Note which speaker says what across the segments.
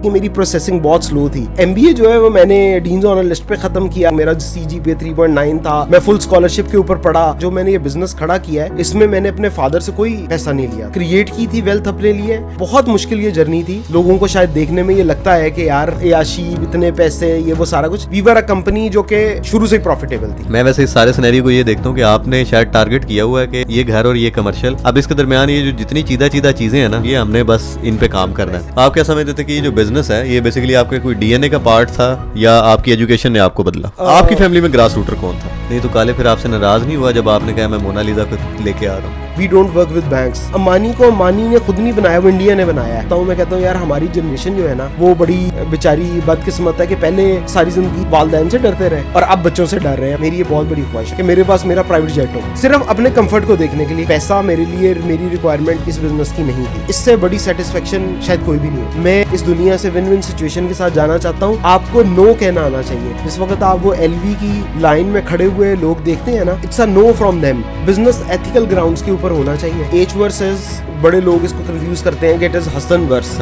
Speaker 1: कि मेरी प्रोसेसिंग बहुत स्लो थी। MBA जो है वो मैंने डीन्स ऑनर लिस्ट पे खत्म किया, मेरा CGPA 3.9 था, मैं फुल स्कॉलरशिप के ऊपर पढ़ा। जो मैंने ये बिजनेस खड़ा किया है इसमें मैंने अपने फादर से कोई पैसा नहीं लिया, क्रिएट की थी वेल्थ अपने लिए। बहुत मुश्किल ये जर्नी थी, लोगों को शायद देखने में ये लगता है कि यार याशी इतने पैसे ये वो सारा कुछ। वी वर अ कंपनी जो कि शुरू से ही प्रॉफिटेबल थी।
Speaker 2: मैं वैसे इस सारे सिनेरियो को ये देखता हूँ कि आपने शायद टारगेट किया हुआ है कि ये घर और ये कमर्शियल, अब इसके दरमियान ये जो जितनी चीदा चीजें हैं ना, ये हमने बस इन पे काम करना है। आप क्या समझते थे कि ये जो बिजनेस है ये बेसिकली आपके कोई DNA का पार्ट था या आपकी एजुकेशन ने आपको बदला? आपकी फैमिली में ग्रास रूटर कौन था? नहीं तो काले फिर आपसे नाराज नहीं हुआ जब आपने कहा मैं मोनालिसा को लेके आ रहा हूँ?
Speaker 1: We don't work with banks। Ambani को अंबानी ने खुद नहीं बनाया, वो इंडिया ने बनाया है। तो मैं कहता हूँ यार हमारी जनरेशन जो है ना वो बड़ी बेचारी बदकिस्मत है कि पहले सारी जिंदगी वालिदैन से डरते रहे और अब बच्चों से डर रहे हैं। मेरी ये बहुत बड़ी ख्वाहिश है कि मेरे पास मेरा प्राइवेट जेट हो, सिर्फ अपने कंफर्ट को देखने के लिए। पैसा मेरे लिए मेरी रिक्वायरमेंट इस बिजनेस की नहीं थी। इससे बड़ी सेटिस्फेक्शन शायद कोई भी नहीं हो। मैं इस दुनिया से विन विन सिचुएशन के साथ जाना चाहता हूँ। आपको नो कहना आना चाहिए। जिस वक्त आप वो LV की लाइन में खड़े हुए लोग देखते हैं ना, it's a know from them. Business ethical grounds के ऊपर होना चाहिए। एच वर्सेस बड़े लोग इसको कंफ्यूज करते हैं कि it is Hasan verse,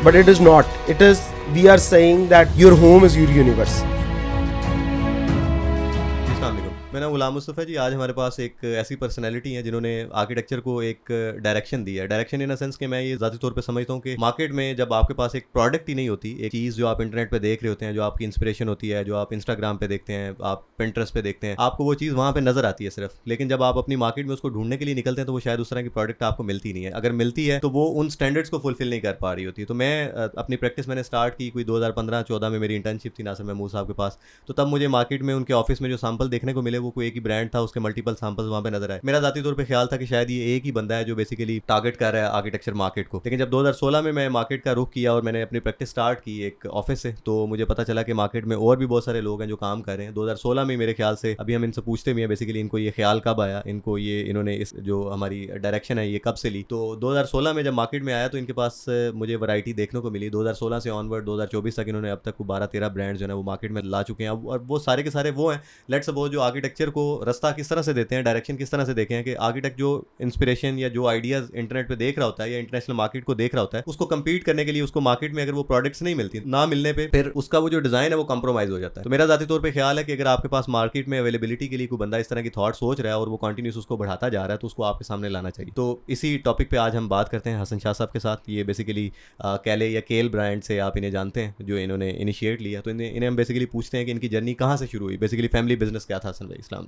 Speaker 1: but it is not. It is we are saying that your home is your universe.
Speaker 2: मैं गुलाम मुस्तफ़ा जी, आज हमारे पास एक ऐसी पर्सनैलिटी है जिन्होंने आर्किटेक्चर को एक डायरेक्शन दी है। डायरेक्शन इन अ सेंस कि मैं ये ज़ाती तौर पे समझता हूँ कि मार्केट में जब आपके पास एक प्रोडक्ट ही नहीं होती, एक चीज़ जो आप इंटरनेट पे देख रहे होते हैं, जो आपकी इंस्पिरेशन होती है, जो आप इंस्टाग्राम पे देखते हैं, आप पिंटरेस्ट पे देखते हैं, आपको वो चीज़ वहाँ पे नजर आती है सिर्फ। लेकिन जब आप अपनी मार्केट में उसको ढूंढने के लिए निकलते हैं तो वो शायद उस तरह की प्रोडक्ट आपको मिलती नहीं है। अगर मिलती है तो वो उन स्टैंडर्ड्स को फुलफिल नहीं कर पा रही होती। तो मैं अपनी प्रैक्टिस मैंने स्टार्ट की कोई 2015-14 में। मेरी इंटर्नशिप थी नासिर महमूद साहब के पास। तो तब मुझे मार्केट में उनके ऑफिस में जो सैंपल देखने को मिले वो कोई एक ही ब्रांड था, उसके मल्टीपल सैंपल्स वहाँ पे नजर आए। मेरा जाती तौर पे ख्याल था कि शायद ये एक ही बंदा है जो बेसिकली टारगेट कर रहा है आर्किटेक्चर मार्केट को। लेकिन जब 2016 में मैं मार्केट का रुख किया और मैंने अपनी प्रैक्टिस स्टार्ट की एक ऑफिस से, तो मुझे पता चला कि मार्केट में और भी बहुत सारे लोग हैं जो काम कर रहे हैं। 2016 में मेरे ख्याल से, अभी हम इनसे पूछते भी हैं बेसिकली इनको ये ख्याल कब आया, इनको ये इन्होंने इस जो हमारी डायरेक्शन है ये कब से ली। तो 2016 में जब मार्केट में आया तो इनके पास मुझे वैरायटी देखने को मिली। 2016 से ऑनवर्ड 2024 तक इन्होंने अब तक 12-13 ब्रांड जो है वो मार्केट में ला चुके हैं। और वो सारे के सारे वो हैं, लेट्स सपोज, जो आर्किटेक्चर को रास्ता किस तरह से देते हैं, डायरेक्शन किस तरह से देखें कि आर्किटेक्ट जो इंस्पिरेशन या जो आइडियाज इंटरनेट पे देख रहा होता है या इंटरनेशनल मार्केट को देख रहा होता है, उसको कंपीट करने के लिए उसको मार्केट में अगर वो प्रोडक्ट्स नहीं मिलती, ना मिलने पे फिर उसका वो जो डिजाइन है वो कंप्रोमाइज हो जाता है। तो मेरा जाती तौर पे ख्याल है कि अगर आपके पास मार्केट में अवेलेबिलिटी के लिए कोई बंदा इस तरह की थॉट सोच रहा है और वो कंटिन्यूस उसको बढ़ाता जा रहा है तो उसको आपके सामने लाना चाहिए। तो इसी टॉपिक पे आज हम बात करते हैं हसन शाह साहब के साथ। ये बेसिकली कैले या केल ब्रांड से आप इन्हें जानते हैं, जो इन्होंने इनिशिएट लिया। तो इन्हें हम बेसिकली पूछते हैं कि इनकी जर्नी कहाँ से शुरू हुई, बेसिकली फैमिली बिजनेस क्या था। हसन भाई, अस्सलाम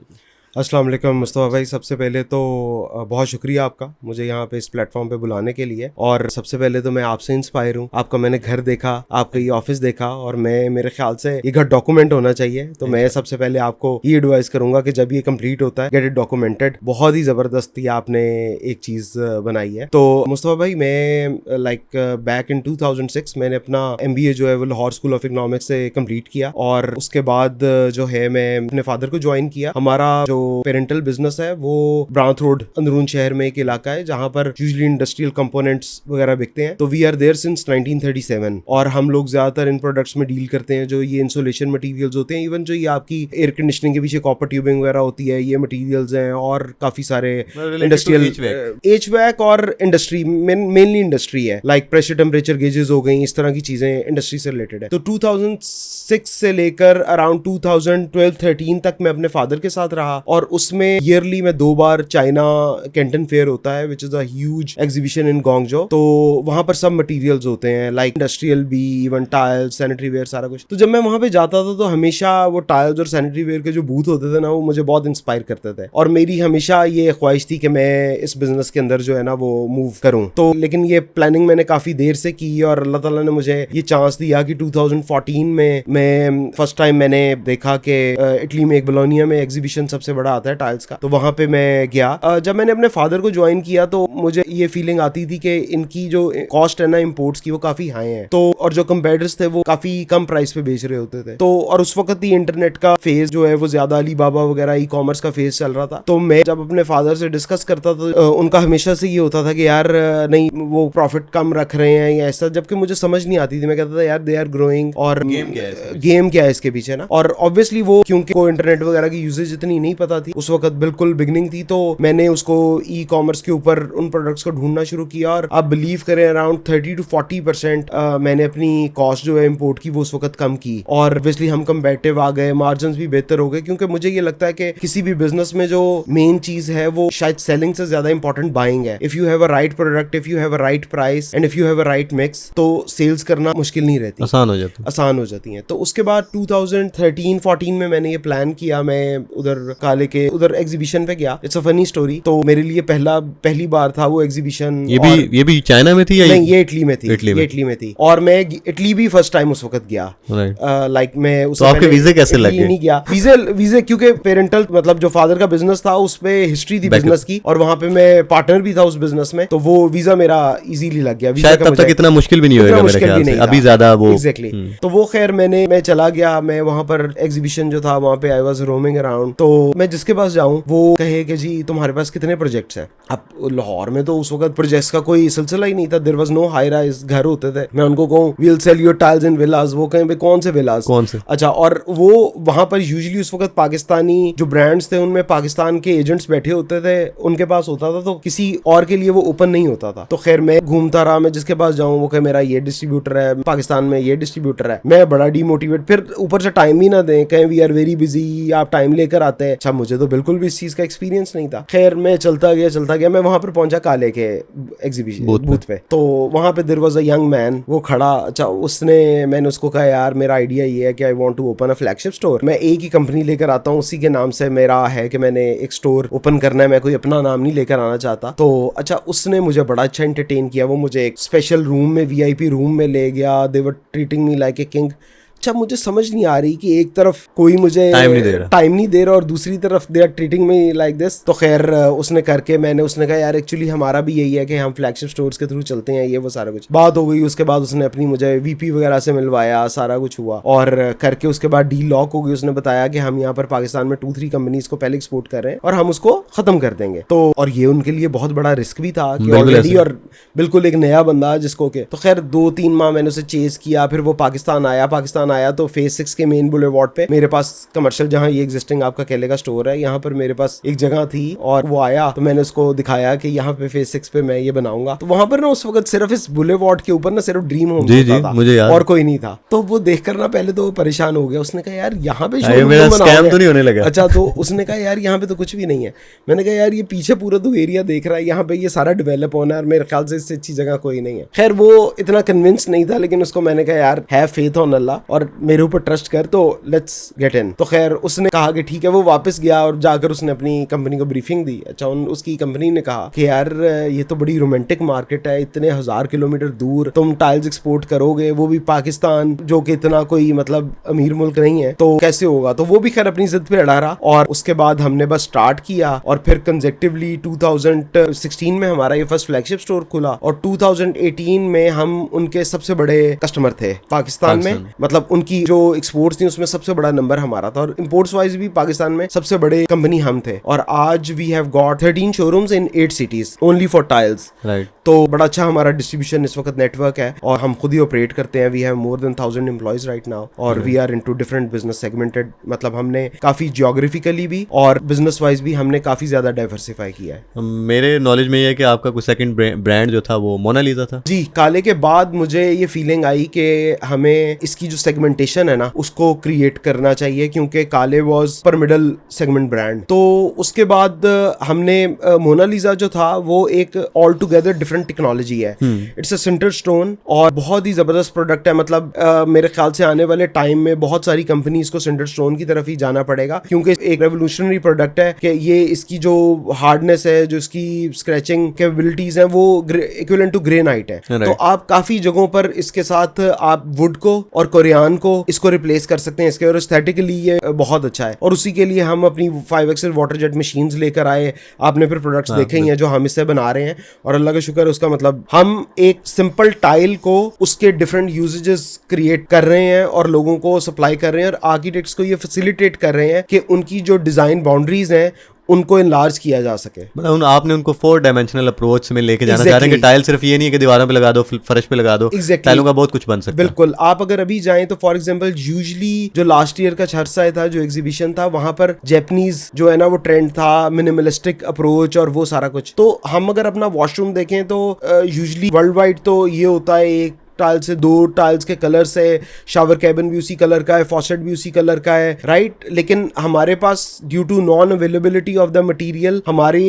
Speaker 1: अस्सलाम वालेकुम मुस्तफ़ा भाई, सबसे पहले तो बहुत शुक्रिया आपका मुझे यहाँ पे इस प्लेटफॉर्म पे बुलाने के लिए। और सबसे पहले तो मैं आपसे इंस्पायर हूँ। आपका मैंने घर देखा, आपका ये ऑफिस देखा और मेरे ख्याल से ये घर डॉक्यूमेंट होना चाहिए। तो मैं सबसे पहले आपको ये एडवाइस करूंगा कि जब ये कंप्लीट होता है, गेट इट डॉक्यूमेंटेड। बहुत ही ज़बरदस्त आपने एक चीज़ बनाई है। तो मुस्तफ़ा भाई, मैं बैक इन 2006 मैंने अपना MBA जो है वो लाहौर स्कूल ऑफ इकोनॉमिक्स से कम्प्लीट किया और उसके बाद जो है मैं अपने फादर को ज्वाइन किया। हमारा जो पेरेंटल बिजनेस है वो ब्रांथ रोड अंदरून शहर में एक इलाका है जहां पर यूजुअली इंडस्ट्रियल कंपोनेंट्स वगैरह बिकते हैं। तो वी आर देयर सिंस 1937 और हम लोग ज्यादातर इन प्रोडक्ट्स में डील करते हैं जो ये इंसुलेशन मटेरियल्स होते हैं। इवन जो ये आपकी एयर कंडीशनिंग के पीछे कॉपर ट्यूबिंग वगैरह होती है, ये मटेरियल्स हैं और काफी सारे इंडस्ट्रियल HVAC और इंडस्ट्री, मेनली इंडस्ट्री है, लाइक प्रेशर टेम्परेचर गेजेस हो गई, इस तरह की चीजें इंडस्ट्री से रिलेटेड है। तो 2006 से लेकर अराउंड 2012-13 तक मैं अपने फादर के साथ रहा और उसमें ईयरली में 2 बार चाइना कैंटन फेयर होता है, which is a huge exhibition in Guangzhou. तो वहां पर सब मटेरियल्स होते हैं, लाइक इंडस्ट्रियल भी, इवन टाइल्स, सैनिटरी वेयर, सारा कुछ। तो जब मैं वहां पे जाता था तो हमेशा वो टाइल्स और सैनिटरी वेयर के जो बूथ होते थे ना, वो मुझे बहुत इंस्पायर करते थे और मेरी हमेशा ये ख्वाहिश थी कि मैं इस बिजनेस के अंदर जो है ना वो मूव करूं। तो लेकिन ये प्लानिंग मैंने काफी देर से की और अल्लाह ताला ने मुझे ये चांस दिया कि 2014 में मैं फर्स्ट टाइम मैंने देखा कि इटली में एक बोलोनिया में एग्जीबिशन सबसे बड़ा आता है टाइल्स का। तो वहां पे मैं गया। जब मैंने अपने फादर को ज्वाइन किया तो मुझे ये फीलिंग आती थी कि इनकी जो कॉस्ट है ना इंपोर्ट्स की, वो काफी हाई है। तो और जो कंपेटिटर्स थे वो काफी कम प्राइस पे बेच रहे होते थे। तो और उस वक्त ही इंटरनेट का फेज जो है वो ज्यादा अलीबाबा वगैरह ई कॉमर्स का फेज चल रहा था। तो मैं जब अपने फादर से डिस्कस करता तो उनका हमेशा से ये होता था कि यार नहीं, वो प्रॉफिट कम रख रहे हैं या ऐसा, जबकि मुझे समझ नहीं आती थी। मैं कहता था यार दे आर ग्रोइंग और गेम क्या है इसके पीछे ना। और ऑब्वियसली वो क्योंकि वो इंटरनेट वगैरह की यूजेज इतनी नहीं पता थी, उस वक्त बिल्कुल बिगनिंग थी, तो मैंने उसको ई कॉमर्स के ऊपर उन प्रोडक्ट्स को ढूंढना शुरू किया और आप बिलीव करें अराउंड 30 to 40% मैंने अपनी कॉस्ट जो है इम्पोर्ट की वो उस वक्त कम की, और ऑब्वियसली हम कंपेटिटिव आ गए, मार्जिन भी बेहतर हो गए, क्योंकि मुझे ये लगता है कि किसी भी बिजनेस में जो मेन चीज है वो शायद सेलिंग से ज्यादा इंपॉर्टेंट बाइंग है। If you have a right product, if you have a right price and if you have a right mix, तो सेल्स करना मुश्किल नहीं रहती, आसान हो जाती है। तो उसके बाद 2013-14 में मैंने ये प्लान किया, मैं उधर काले के उधर एग्जीबिशन पे गया। It's a funny story. तो मेरे लिए पहली बार था वो एग्जीबिशन।
Speaker 2: ये भी चाइना में थी या
Speaker 1: नहीं, ये इटली में थी। इटली में थी और मैं इटली भी फर्स्ट टाइम उस वक्त गया। लाइक मैं
Speaker 2: तो आपके वीजे कैसे लगे?
Speaker 1: नहीं गया वीजे क्योंकि पेरेंटल मतलब जो फादर का बिजनेस था उस पे हिस्ट्री थी बिजनेस की, और वहां पे मैं पार्टनर भी था उस बिजनेस में, तो वो वीजा मेरा इजीली लग गया।
Speaker 2: शायद तब तक इतना मुश्किल भी नहीं होगा मेरे ख्याल से, अभी ज्यादा वो
Speaker 1: एग्जैक्टली। तो वो खैर मैं चला गया, मैं वहां पर एग्जीबिशन जो था वहां पे आई वाज रोमिंग अराउंड। तो मैं जिसके पास जाऊं वो कहे कि जी तुम्हारे पास कितने प्रोजेक्ट्स हैं। अब लाहौर में तो उस वक्त प्रोजेक्ट्स का कोई सिलसिला ही नहीं था, there was no high rise घर होते थे। मैं उनको कहूं we will sell your tiles in villas, वो कहें कौन से विलास,
Speaker 2: कौन से?
Speaker 1: अच्छा। और वो वहां पर यूजुअली उस वक्त पाकिस्तानी जो ब्रांड्स थे उनमें पाकिस्तान के एजेंट्स बैठे होते थे, उनके पास होता था, तो किसी और के लिए वो ओपन नहीं होता था। तो खैर मैं घूमता रहा, मैं जिसके पास जाऊं वो कहे मेरा ये डिस्ट्रीब्यूटर है, पाकिस्तान में ये डिस्ट्रीब्यूटर है। मैं बड़ा डीमोटिवेट, फिर ऊपर से टाइम ही ना दें, कहें वी आर वेरी बिजी, आप टाइम लेकर आते हैं। अच्छा, मुझे तो बिल्कुल भी इस चीज का एक्सपीरियंस नहीं था। खैर मैं चलता गया, मैं वहां पर पहुंचा काले के एग्जीबिशन बूथ पे। तो वहां पे there was a young man, वो खड़ा। अच्छा, मैंने उसको कहा यार मेरा आइडिया ये है कि I want to open a flagship store. मैं एक ही कंपनी लेकर आता हूँ, उसी के नाम से मेरा है कि मैंने एक स्टोर ओपन करना है, मैं कोई अपना नाम नहीं लेकर आना चाहता। तो अच्छा, उसने मुझे बड़ा अच्छा एंटरटेन किया। वो मुझे एक स्पेशल रूम में, वीआईपी रूम में ले गया। They were treating me like a king. अच्छा, मुझे समझ नहीं आ रही कि एक तरफ कोई मुझे टाइम नहीं दे रहा और दूसरी तरफ they are treating me like this. तो खैर उसने कहा यार एक्चुअली हमारा भी यही है कि हम फ्लैगशिप स्टोर्स के थ्रू चलते हैं, ये वो सारा कुछ बात हो गई। उसके बाद उसने अपनी मुझे वीपी वगैरह से मिलवाया, सारा कुछ हुआ और करके उसके बाद डील लॉक हो गई। उसने बताया कि हम यहाँ पर पाकिस्तान में 2-3 कंपनीज को पहले एक्सपोर्ट कर रहे हैं और हम उसको खत्म कर देंगे। तो और ये उनके लिए बहुत बड़ा रिस्क भी था कि ऑलरेडी, और बिल्कुल एक नया बंदा जिसको के। तो खैर 2-3 माह मैंने उसे चेज किया, फिर वो पाकिस्तान आया तो फेज 6 के मेन बुलेवार्ड पे मेरे पास कमर्शियल, जहां ये एग्जिस्टिंग आपका केले का स्टोर है, यहाँ पर मेरे पास एक जगह थी और वो आया तो मैंने उसको दिखाया कि यहाँ पे फेज 6 पे मैं ये बनाऊंगा। तो वहां पर ना उस वक्त सिर्फ इस बुलेवार्ड के ऊपर ना सिर्फ ड्रीम होम होता था, मुझे याद, और कोई नहीं था। तो वो देखकर ना पहले तो परेशान हो गया। उसने कहा यार यहाँ पे
Speaker 2: स्कैम तो नहीं होने लगा?
Speaker 1: अच्छा, तो उसने कहा यार यहाँ पे तो कुछ भी नहीं है। मैंने कहा यार ये पीछे पूरा तो एरिया देख रहा है, यहाँ पे ये सारा डेवलप होना है और मेरे ख्याल से इससे अच्छी जगह कोई नहीं है। खैर वो इतना कन्विंस नहीं था, लेकिन उसको मैंने कहा यार हैव फेथ ऑन अल्लाह और मेरे ऊपर ट्रस्ट कर, तो लेट्स गेट इन। तो खैर उसने कहा कि ठीक है। वो वापस गया और जाकर उसने अपनी कंपनी को ब्रीफिंग दी। अच्छा, उसकी कंपनी ने कहा कि यार ये तो बड़ी रोमांटिक मार्केट है, इतने 1000 किलोमीटर दूर तुम टाइल्स एक्सपोर्ट करोगे, वो भी पाकिस्तान जो कि इतना कोई मतलब अमीर मुल्क नहीं है, तो कैसे होगा। तो वो भी खैर अपनी जिद पे अड़ा रहा और उसके बाद हमने बस स्टार्ट किया और फिर कंसेक्टिवली 2016 में हमारा ये फर्स्ट फ्लैगशिप स्टोर खुला और 2018 में हम उनके सबसे बड़े कस्टमर थे पाकिस्तान में। मतलब उनकी जो एक्सपोर्ट्स थी उसमें सबसे बड़ा नंबर हमारा था और इंपोर्ट्स वाइज भी पाकिस्तान में सबसे बड़े कंपनी हम थे। और आज we have got 13 showrooms in 8 cities only for tiles. तो बड़ा अच्छा हमारा डिस्ट्रीब्यूशन इस वक्त नेटवर्क है और हम खुद ही ऑपरेट करते हैं। We have more than 1000 employees right now और we are into different business segmented. मतलब हमने काफी जियोग्राफिकली भी और बिजनेस वाइज भी हमने काफी ज्यादा डाइवर्सिफाई किया है।
Speaker 2: मेरे नॉलेज में ये है कि आपका कोई सेकंड ब्रांड जो था वो मोनालिसा था।
Speaker 1: जी, काले के बाद मुझे ये फीलिंग आई कि हमें इसकी जो सेगमेंटेशन है ना उसको क्रिएट करना चाहिए, क्योंकि काले वाज पर मिडल सेगमेंट ब्रांड। तो उसके बाद हमने मोनालिसा जो था वो एक ऑल टुगेदर डिफरेंट टेक्नोलॉजी है। इट्स अ सिंटर स्टोन और बहुत ही जबरदस्त प्रोडक्ट है। मतलब मेरे ख्याल से आने वाले टाइम में बहुत सारी कंपनीज को सिंटर स्टोन की तरफ ही जाना पड़ेगा, क्योंकि एक रेवोल्यूशनरी प्रोडक्ट है कि ये इसकी जो हार्डनेस है, जो इसकी स्क्रैचिंग कैपेबिलिटीज है वो इक्विवेलेंट टू ग्रेनाइट है। तो आप काफी जगहों पर इसके साथ आप वुड को और कोरियान को इसको रिप्लेस कर सकते हैं इसके, और एस्थेटिकली ये बहुत अच्छा है। और उसी के लिए हम अपनी 5 एक्सेल वाटर जेट मशीन्स लेकर आए। आपने फिर प्रोडक्ट्स देखे ही हैं जो हम इससे बना रहे हैं और अल्लाह का शुक्र है उसका मतलब हम एक सिंपल टाइल को उसके डिफरेंट यूजेजेस क्रिएट कर रहे हैं और लोगों को सप्लाई कर रहे हैं और आर्किटेक्ट्स को ये फैसिलिटेट कर रहे हैं कि उनकी जो डिजाइन बाउंड्रीज हैं उनको इनलार्ज किया जा सके।
Speaker 2: मतलब आपने उनको 4 डायमेंशनल अप्रोच में लेके जाना चाह रहे हैं कि टाइल सिर्फ ये नहीं है कि दीवारों पे लगा दो, फर्श पे लगा दो, टाइलों का बहुत कुछ बन सकता है।
Speaker 1: बिल्कुल, आप अगर अभी जाएं तो फॉर एग्जांपल यूजुअली जो लास्ट ईयर का छरसाए था, जो एग्जीबिशन था, वहां पर जैपनीज जो है ना वो ट्रेंड था, मिनिमलिस्टिक अप्रोच और वो सारा कुछ। तो हम अगर अपना वॉशरूम देखें तो यूजुअली वर्ल्ड वाइड तो ये होता है एक टाइल से 2 टाइल्स के कलर से, शावर कैबिन भी उसी कलर का है, फॉसेट भी उसी कलर का है, राइट। लेकिन हमारे पास due to non availability of the material हमारे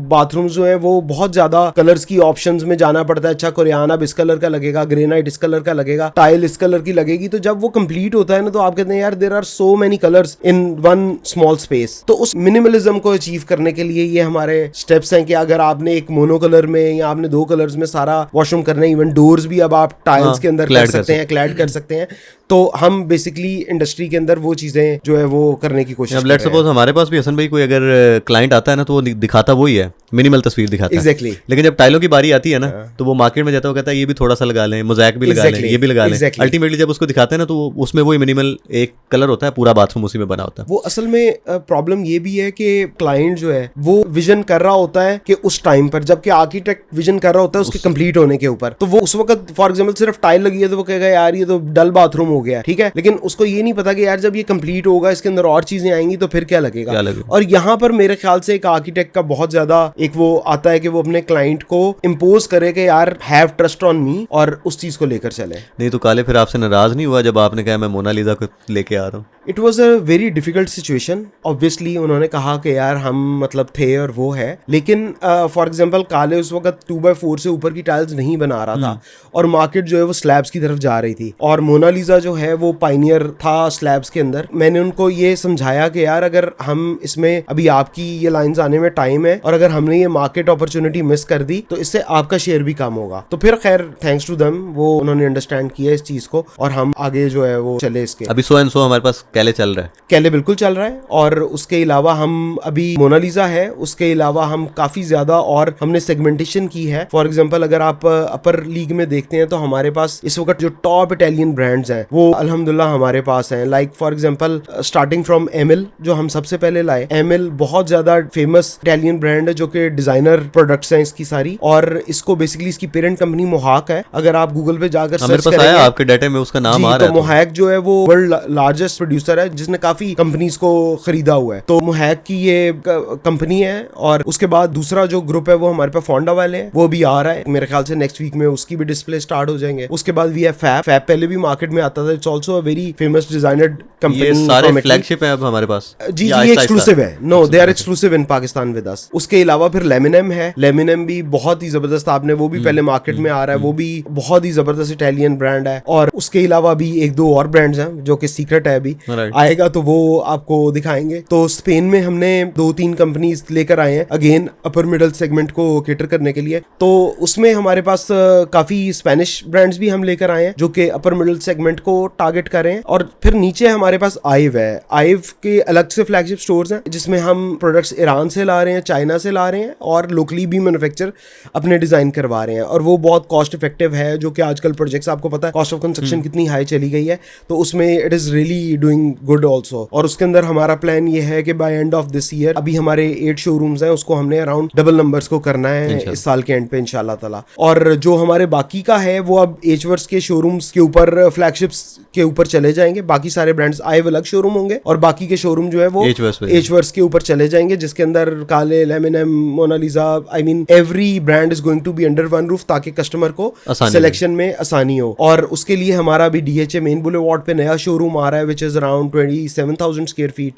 Speaker 1: बाथरूम जो है वो बहुत ज्यादा कलर्स की ऑप्शंस में जाना पड़ता है। अच्छा, कुरियान अब इस कलर का लगेगा, ग्रेनाइट इस कलर का लगेगा, टाइल इस कलर की लगेगी। तो जब वो कंप्लीट होता है ना तो आप कहते हैं यार there are so many colours in one small space. तो उस मिनिमलिज्म को अचीव करने के लिए ये हमारे स्टेप्स हैं कि अगर आपने एक मोनो कलर में या आपने 2 कलर्स में सारा वॉशरूम करना है, इवन डोर्स भी अब आप टाइल्स के अंदर कर सकते हैं, क्लैड कर सकते हैं। तो हम बेसिकली इंडस्ट्री के अंदर वो चीजें जो है वो करने की कोशिश कर रहे हैं।
Speaker 2: लेट्स सपोज हमारे पास भी हसन भाई कोई अगर क्लाइंट आता है ना तो वो दिखाता वही है, मिनिमल तस्वीर दिखाता
Speaker 1: exactly.
Speaker 2: है। लेकिन जब टाइलों की बारी आती है ना तो वो मार्केट में जाता है, वो कहता है ये भी थोड़ा सा लगा लें, मोज़ैक भी लगा लें, ये भी लगा लें। अल्टीमेटली जब उसको दिखाते हैं ना तो उसमें वही मिनिमल एक कलर होता है, पूरा बाथरूम उसी में बना होता है।
Speaker 1: वो असल में प्रॉब्लम ये भी है कि क्लाइंट जो है वो विजन कर रहा होता है कि उस टाइम पर, जबकि आर्किटेक्ट विजन कर रहा होता है उसके कंप्लीट होने के ऊपर। तो वो उस वक्त फॉर एग्जांपल सिर्फ टाइल लगी है तो वो कहेगा यार ये तो डल बाथरूम हो गया, ठीक है। लेकिन उसको ये नहीं पता कि यार जब ये कंप्लीट होगा इसके अंदर और चीजें आएंगी तो फिर क्या लगेगा। और यहाँ पर मेरे ख्याल से एक आर्किटेक्ट का बहुत ज्यादा एक वो आता है कि वो अपने क्लाइंट को इम्पोज करे कि यार हैव ट्रस्ट ऑन मी और उस चीज को लेकर चले।
Speaker 2: नहीं तो काले फिर आपसे नाराज नहीं हुआ जब आपने कहा मैं मोनालिसा को लेके आ रहा हूँ?
Speaker 1: It was a very difficult situation. Obviously उन्होंने कहा कि यार हम मतलब थे और वो है, लेकिन फॉर एग्जांपल काले उस वक्त 2x4 से ऊपर की टाइल्स नहीं बना रहा था और मार्केट जो है वो स्लैब्स की तरफ जा रही थी और मोनालिसा जो है वो पाइनियर था स्लैब्स के अंदर। मैंने उनको ये समझाया कि यार अगर हम इसमें अभी आपकी ये लाइंस आने में टाइम है और अगर हमने ये मार्केट अपॉर्चुनिटी मिस कर दी तो इससे आपका शेयर भी कम होगा। तो फिर खैर थैंक्स टू देम वो उन्होंने अंडरस्टैंड किया इस चीज को और हम आगे जो है वो चले इसके।
Speaker 2: अभी सो एंड सो हमारे पास कैले चल रहा है,
Speaker 1: कैले बिल्कुल चल रहा है और उसके अलावा हम अभी मोनालिसा है, उसके अलावा हम काफी ज्यादा और हमने सेगमेंटेशन की है। फॉर एग्जांपल अगर आप अपर लीग में देखते हैं तो हमारे पास इस वक्त जो टॉप इटालियन ब्रांड्स हैं वो अल्हम्दुलिल्लाह हमारे पास हैं। Like for example starting from एमिल जो हम सबसे पहले लाए। एमिल बहुत ज्यादा फेमस इटालियन ब्रांड है जो कि डिजाइनर प्रोडक्ट्स हैं इसकी सारी, और इसको बेसिकली इसकी पेरेंट कंपनी मोहाक है। अगर आप गूगल पे जाकर सर्च करेंगे
Speaker 2: आपके डाटा में उसका नाम आ रहा है
Speaker 1: तो मोहाक जो है वो वर्ल्ड लार्जेस्ट प्रोड्यूसर है जिसने काफी कंपनीज को खरीदा हुआ है। तो मोहाक की ये कंपनी है। और उसके बाद दूसरा जो ग्रुप है वो हमारे पास फोंडा वाले हैं, वो भी आ रहा है मेरे ख्याल से नेक्स्ट वीक में उसकी भी डिस्प्ले स्टार्ट हो जाएंगे। उसके बाद वी हैव फैब पहले भी मार्केट में आता था, it's also a very famous designer company.
Speaker 2: ये सारे फ्लैगशिप है अब हमारे पास।
Speaker 1: जी ये एक्सक्लूसिव है, no they are exclusive in Pakistan with us. उसके अलावा फिर लेमिनम है, लेमिनम भी बहुत ही जबरदस्त, आपने वो भी पहले मार्केट में आ रहा है, वो भी बहुत ही जबरदस्त इटालियन ब्रांड है। और उसके अलावा भी 1-2 और ब्रांड्स हैं जो कि सीक्रेट है, अभी आएगा तो वो आपको दिखाएंगे। तो स्पेन में हमने 2-3 कंपनीज लेकर आए हैं अगेन अपर मिडल सेगमेंट को केटर करने के लिए। तो उसमें हमारे पास काफी स्पेनिश ब्रांड्स भी हम लेकर आए हैं जो कि अपर मिडल सेगमेंट को टारगेट कर रहे हैं। और फिर नीचे हमारे पास आइव है, आइव के अलग से फ्लैगशिप स्टोर्स हैं जिसमें हम प्रोडक्ट्स ईरान से ला रहे हैं, चाइना से ला रहे हैं और लोकली भी मैन्युफैक्चर अपने डिजाइन करवा रहे हैं। और वो बहुत कॉस्ट इफेक्टिव है, जो कि आजकल प्रोजेक्ट्स आपको पता है कॉस्ट ऑफ कंस्ट्रक्शन कितनी हाई चली गई है, तो उसमें it is really doing good also. और उसके अंदर हमारा प्लान ये है कि by end of this year अभी हमारे 8 शोरूम्स हैं, उसको हमने अराउंड डबल नंबर्स को करना है इस साल के एंड पे इंशाल्लाह ताला। और जो हमारे बाकी का है वो अब एचवर्स के शोरूम्स के ऊपर फ्लैगशिप्स के ऊपर चले जाएंगे। बाकी सारे ब्रांड्स आइव अलग शोरूम होंगे और बाकी के शोरूम जो है वो एचवर्स के ऊपर चले जाएंगे, जिसके अंदर Kale, Laminam, Monalisa, I mean every brand is going to be under one roof ताकि कस्टमर को सिलेक्शन में आसानी हो। और उसके लिए हमारा अभी डीएचए मेन बुलेवार्ड पे नया शोरूम आ रहा है which is around 27,000 square feet.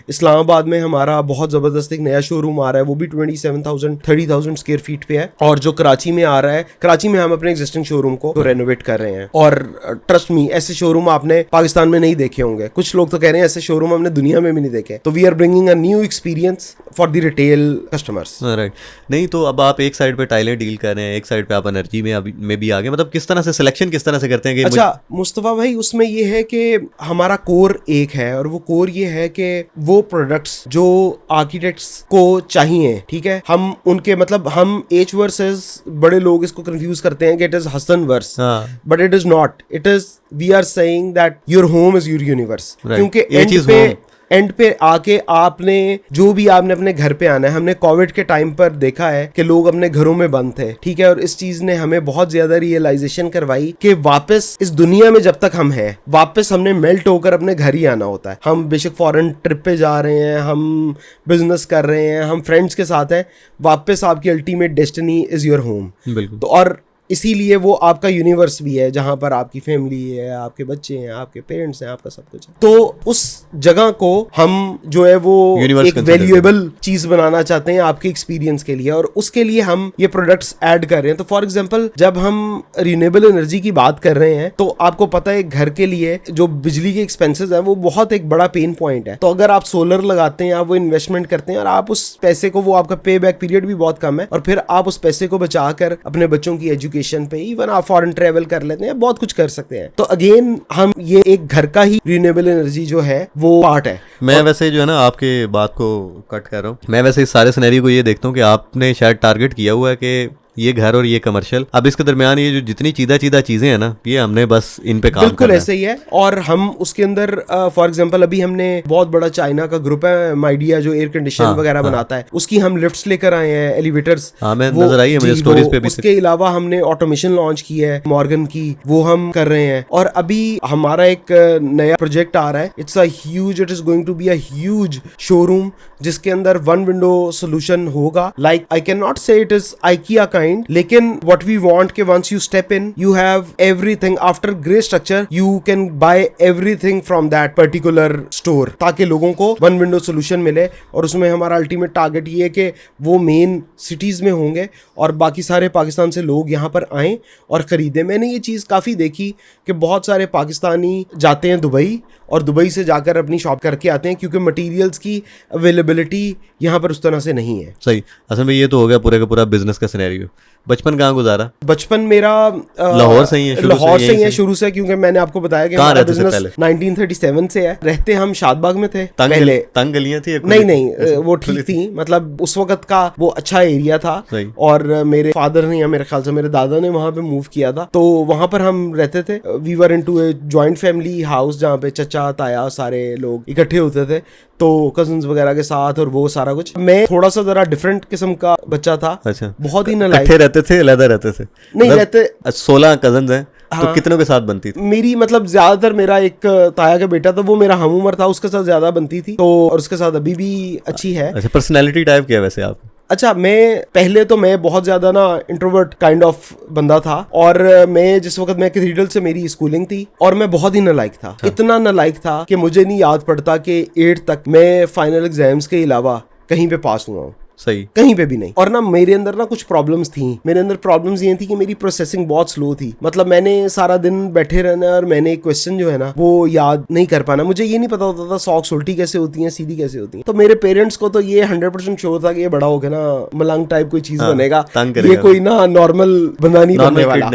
Speaker 1: Islamabad में हमारा बहुत जबरदस्त एक नया शोरूम आ रहा है, वो भी 27,000 30,000 स्क्वायर फीट पे है। और जो कराची में आ रहा है, कराची में हम अपने एग्जिस्टिंग शोरूम को रेनोवेट कर रहे हैं। और ट्रस्ट मी ऐसे शोरूम आपने पाकिस्तान में नहीं देखे होंगे, कुछ लोग तो कह रहे हैं ऐसे शोरूम हमने दुनिया में भी नहीं देखे। तो we are bringing a new experience for the retail customers.
Speaker 2: Right. नहीं तो अब आप एक साइड पे टाइलें डील कर रहे हैं, एक साइड पे आप एनर्जी में भी आगे, मतलब किस तरह से सिलेक्शन किस तरह से करते हैं कि
Speaker 1: अच्छा मुस्तफा भाई, उसमें ये है कि हमारा कोर एक है और वो कोर ये है कि वो प्रोडक्ट्स जो आर्किटेक्ट्स को चाहिए, ठीक है, हम उनके मतलब हम एच वर्सेस बड़े लोग इसको कंफ्यूज करते हैं कि it is Hasan verse, but it is not. It is we are saying that your home is your universe, क्योंकि एंड पे एंड पे आके आपने जो भी आपने अपने घर पे आना है, हमने कोविड के टाइम पर देखा है कि लोग अपने घरों में बंद थे, ठीक है, और इस चीज ने हमें बहुत ज्यादा रियलाइजेशन करवाई कि वापस इस दुनिया में जब तक हम हैं, वापस हमने मेल्ट होकर अपने घर ही आना होता है। हम बेशक फॉरेन ट्रिप पे जा रहे हैं, हम बिजनेस कर रहे हैं, हम फ्रेंड्स के साथ हैं, वापस आपकी ultimate destiny is your home.
Speaker 2: बिल्कुल।
Speaker 1: तो और इसीलिए वो आपका यूनिवर्स भी है जहां पर आपकी फैमिली है, आपके बच्चे हैं, आपके पेरेंट्स हैं, आपका सब कुछ है। तो उस जगह को हम जो है वो एक वैल्यूएबल चीज बनाना चाहते हैं आपके एक्सपीरियंस के लिए, और उसके लिए हम ये प्रोडक्ट्स ऐड कर रहे हैं। तो फॉर एग्जांपल जब हम रिन्यूएबल एनर्जी की बात कर रहे हैं तो आपको पता है घर के लिए जो बिजली के एक्सपेंसेस है वो बहुत एक बड़ा पेन पॉइंट है। तो अगर आप सोलर लगाते हैं, आप वो इन्वेस्टमेंट करते हैं और आप उस पैसे को, वो आपका पे बैक पीरियड भी बहुत कम है, और फिर आप उस पैसे को बचाकर अपने बच्चों की एजुकेशन पे, इवन आप फॉरेन ट्रेवल कर लेते हैं, बहुत कुछ कर सकते हैं। तो अगेन हम ये एक घर का ही रिन्यूएबल एनर्जी जो है वो पार्ट है।
Speaker 2: मैं वैसे जो है ना आपके बात को कट कर रहा हूँ, मैं वैसे इस सारे सिनेरियो को ये देखता हूँ कि आपने शायद टारगेट किया हुआ है कि ये घर और ये कमर्शियल, अब इसके दरमियान ये जो जितनी चीदा चीजें हैं ना, ये हमने बस इन पे काम
Speaker 1: बिल्कुल ऐसे ही है। और हम उसके अंदर फॉर एग्जांपल अभी हमने बहुत बड़ा चाइना का ग्रुप है माइडिया जो एयर कंडीशन वगैरह बनाता है, उसकी हम लिफ्ट्स लेकर आए हैं, एलिवेटर्स।
Speaker 2: नजर आई है मुझे स्टोरीज पे भी।
Speaker 1: उसके अलावा हमने ऑटोमेशन लॉन्च की है मॉर्गन की, वो हम कर रहे हैं। और अभी हमारा एक नया प्रोजेक्ट आ रहा है, it is going to be a huge showroom जिसके अंदर वन विंडो सोल्यूशन होगा। Like I can not say it is IKEA kind, लेकिन what we want कि once you step in you have everything after grey structure, you can buy everything from that particular store, ताकि लोगों को one window solution मिले। और उसमें हमारा ultimate target ये है कि वो मेन सिटीज में होंगे और बाकी सारे पाकिस्तान से लोग यहाँ पर आएं और खरीदें। मैंने ये चीज़ काफ़ी देखी कि बहुत सारे पाकिस्तानी जाते हैं दुबई और दुबई से जाकर अपनी शॉप करके आते हैं, क्योंकि मटेरियल्स की अवेलेबिलिटी यहाँ पर उस तरह से नहीं है।
Speaker 2: सही। असल में ये तो हो गया पूरे का पूरा बिजनेस का सिनेरियो। बचपन कहाँ गुजारा?
Speaker 1: बचपन मेरा
Speaker 2: लाहौर से ही है,
Speaker 1: लाहौर से ही है शुरू से, क्योंकि मैंने आपको बताया कि हमारा बिजनेस 1937 से है। रहते हम शादबाग में थे पहले।
Speaker 2: तंग गलियां थी?
Speaker 1: नहीं, वो ठीक थी, मतलब उस वक्त का वो अच्छा एरिया था। और मेरे फादर ने या मेरे ख्याल से मेरे दादा ने वहां पे मूव किया था, तो वहां पर हम रहते थे। We were into a joint family house जहाँ पे चचा ताया सारे लोग इकट्ठे होते थे, तो कजिन्स वगैरह के साथ और वो सारा कुछ। मैं थोड़ा सा जरा डिफरेंट किस्म का बच्चा था।
Speaker 2: अच्छा।
Speaker 1: बहुत ही नालायक।
Speaker 2: रहते थे, अलग रहते थे?
Speaker 1: नहीं रहते।
Speaker 2: 16 कजिन्स हैं। हाँ। तो कितनों के साथ बनती थी? मेरी
Speaker 1: मतलब ज्यादातर मेरा एक ताया का बेटा था, वो मेरा हम उम्र था, उसके साथ ज्यादा बनती थी, तो और उसके साथ अभी भी अच्छी है।
Speaker 2: अच्छा, पर्सनैलिटी टाइप क्या है वैसे आप?
Speaker 1: अच्छा, मैं बहुत ज्यादा ना इंट्रोवर्ट काइंड ऑफ बंदा था, और मैं जिस वक्त मैं कैथेड्रल से मेरी स्कूलिंग थी, और मैं बहुत ही नालायक था। इतना नालायक था कि मुझे नहीं याद पड़ता कि 8 तक मैं फाइनल एग्जाम्स के अलावा कहीं पे पास हुआ हूँ।
Speaker 2: सही।
Speaker 1: कहीं पे भी नहीं। और ना मेरे अंदर ना कुछ प्रॉब्लम्स थी। मेरे अंदर प्रॉब्लम्स ये थी कि मेरी प्रोसेसिंग बहुत स्लो थी। मतलब मैंने सारा दिन बैठे रहना और मैंने एक क्वेश्चन जो है ना वो याद नहीं कर पाना। मुझे ये नहीं पता होता था सॉक्स उल्टी कैसे होती हैं, सीधी कैसे होती हैं। तो मेरे पेरेंट्स को तो ये 100% श्योर था कि ये बड़ा हो गया ना मलंग टाइप कोई चीज बनेगा, ये कोई ना नॉर्मल बंदा नहीं बनने वाला।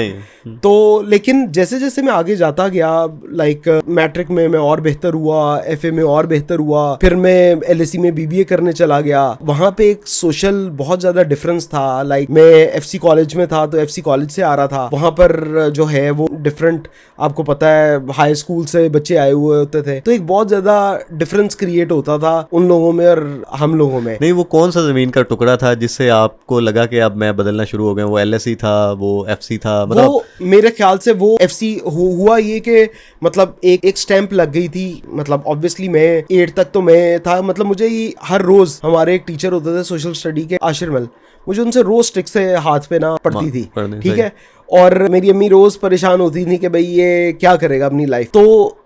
Speaker 1: तो लेकिन जैसे जैसे मैं आगे जाता गया, लाइक मैट्रिक में मैं और बेहतर हुआ, FA में और बेहतर हुआ, फिर मैं LSE में BBA करने चला गया। वहां पे एक सोशल बहुत ज्यादा डिफरेंस था। लाइक मैं FC कॉलेज में था, तो FC कॉलेज से आ रहा था, वहां पर जो है वो डिफरेंट, आपको पता है हाई स्कूल से बच्चे आए हुए होते थे, तो एक बहुत ज्यादा डिफरेंस क्रिएट होता था उन लोगों में और हम लोगों में।
Speaker 2: नहीं, वो कौन सा जमीन का टुकड़ा था जिससे आपको लगा कि अब मैं बदलना शुरू हो गया? वो LSE था, वो FC था? मतलब
Speaker 1: मेरे ख्याल से वो FC हुआ ये कि मतलब एक स्टैंप लग गई थी। मतलब ऑब्वियसली मैं 8 तक तो मैं था, मतलब मुझे हर रोज हमारे एक टीचर होते थे सोशल स्टडी के, आशिरमल, मुझे उनसे रोज स्टिक से हाथ पे ना पड़ती थी, ठीक है। और मेरी अम्मी रोज परेशान होती थी कि भाई ये क्या करेगा अपनी लाइफ। तो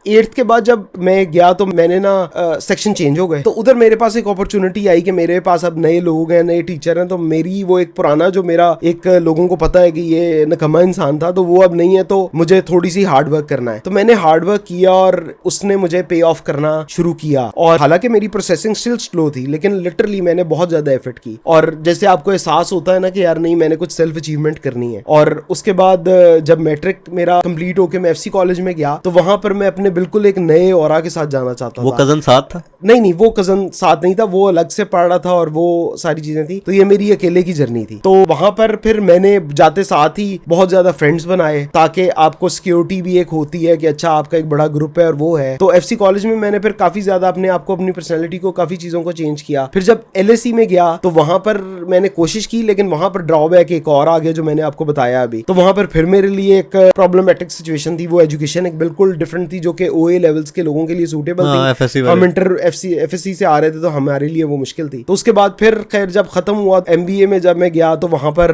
Speaker 1: 8th के बाद जब मैं गया तो मैंने ना सेक्शन चेंज हो गए, तो उधर मेरे पास एक अपॉर्चुनिटी आई कि मेरे पास अब नए लोग हैं, नए टीचर हैं। तो मेरी वो एक पुराना जो मेरा एक लोगों को पता है कि ये नकम्मा इंसान था, तो वो अब नहीं है, तो मुझे थोड़ी सी हार्ड वर्क करना है। तो मैंने हार्ड वर्क किया और उसने मुझे पे ऑफ करना शुरू किया। और हालांकि मेरी प्रोसेसिंग स्टिल स्लो थी, लेकिन लिटरली मैंने बहुत ज्यादा एफर्ट की। और जैसे आपको एहसास होता है ना कि यार नहीं, मैंने कुछ सेल्फ अचीवमेंट करनी है, और उसके उसके बाद जब मैट्रिक मेरा कंप्लीट होके मैं एफसी कॉलेज में गया तो वहां पर मैं अपने बिल्कुल एक नए ऑरा के साथ जाना चाहता था।
Speaker 2: वो कजन साथ था?
Speaker 1: नहीं, वो कजन साथ नहीं था, वो अलग से पढ़ रहा था और वो सारी चीजें थी। तो ये मेरी अकेले की जर्नी थी। तो वहां पर फिर मैंने जाते साथ ही बहुत ज्यादा फ्रेंड्स बनाए, ताकि आपको सिक्योरिटी भी एक होती है कि अच्छा आपका एक बड़ा ग्रुप है और वो है। तो एफसी कॉलेज में मैंने फिर काफी ज्यादा अपने आप को, अपनी पर्सनैलिटी को, काफी चीजों को चेंज किया। फिर जब एलएसी में गया तो वहां पर मैंने कोशिश की, लेकिन वहां पर ड्रॉबैक एक और आ गया जो मैंने आपको बताया अभी। तो वहां पर फिर मेरे लिए एक प्रॉब्लमेटिक सिचुएशन थी। वो एजुकेशन एक बिल्कुल डिफरेंट थी जो कि ओए लेवल्स के लोगों के लिए सूटेबल थी। हम इंटर एफएससी से आ रहे थे तो हमारे लिए वो मुश्किल थी। तो उसके बाद फिर खैर जब खत्म हुआ एमबीए में जब मैं गया तो वहां पर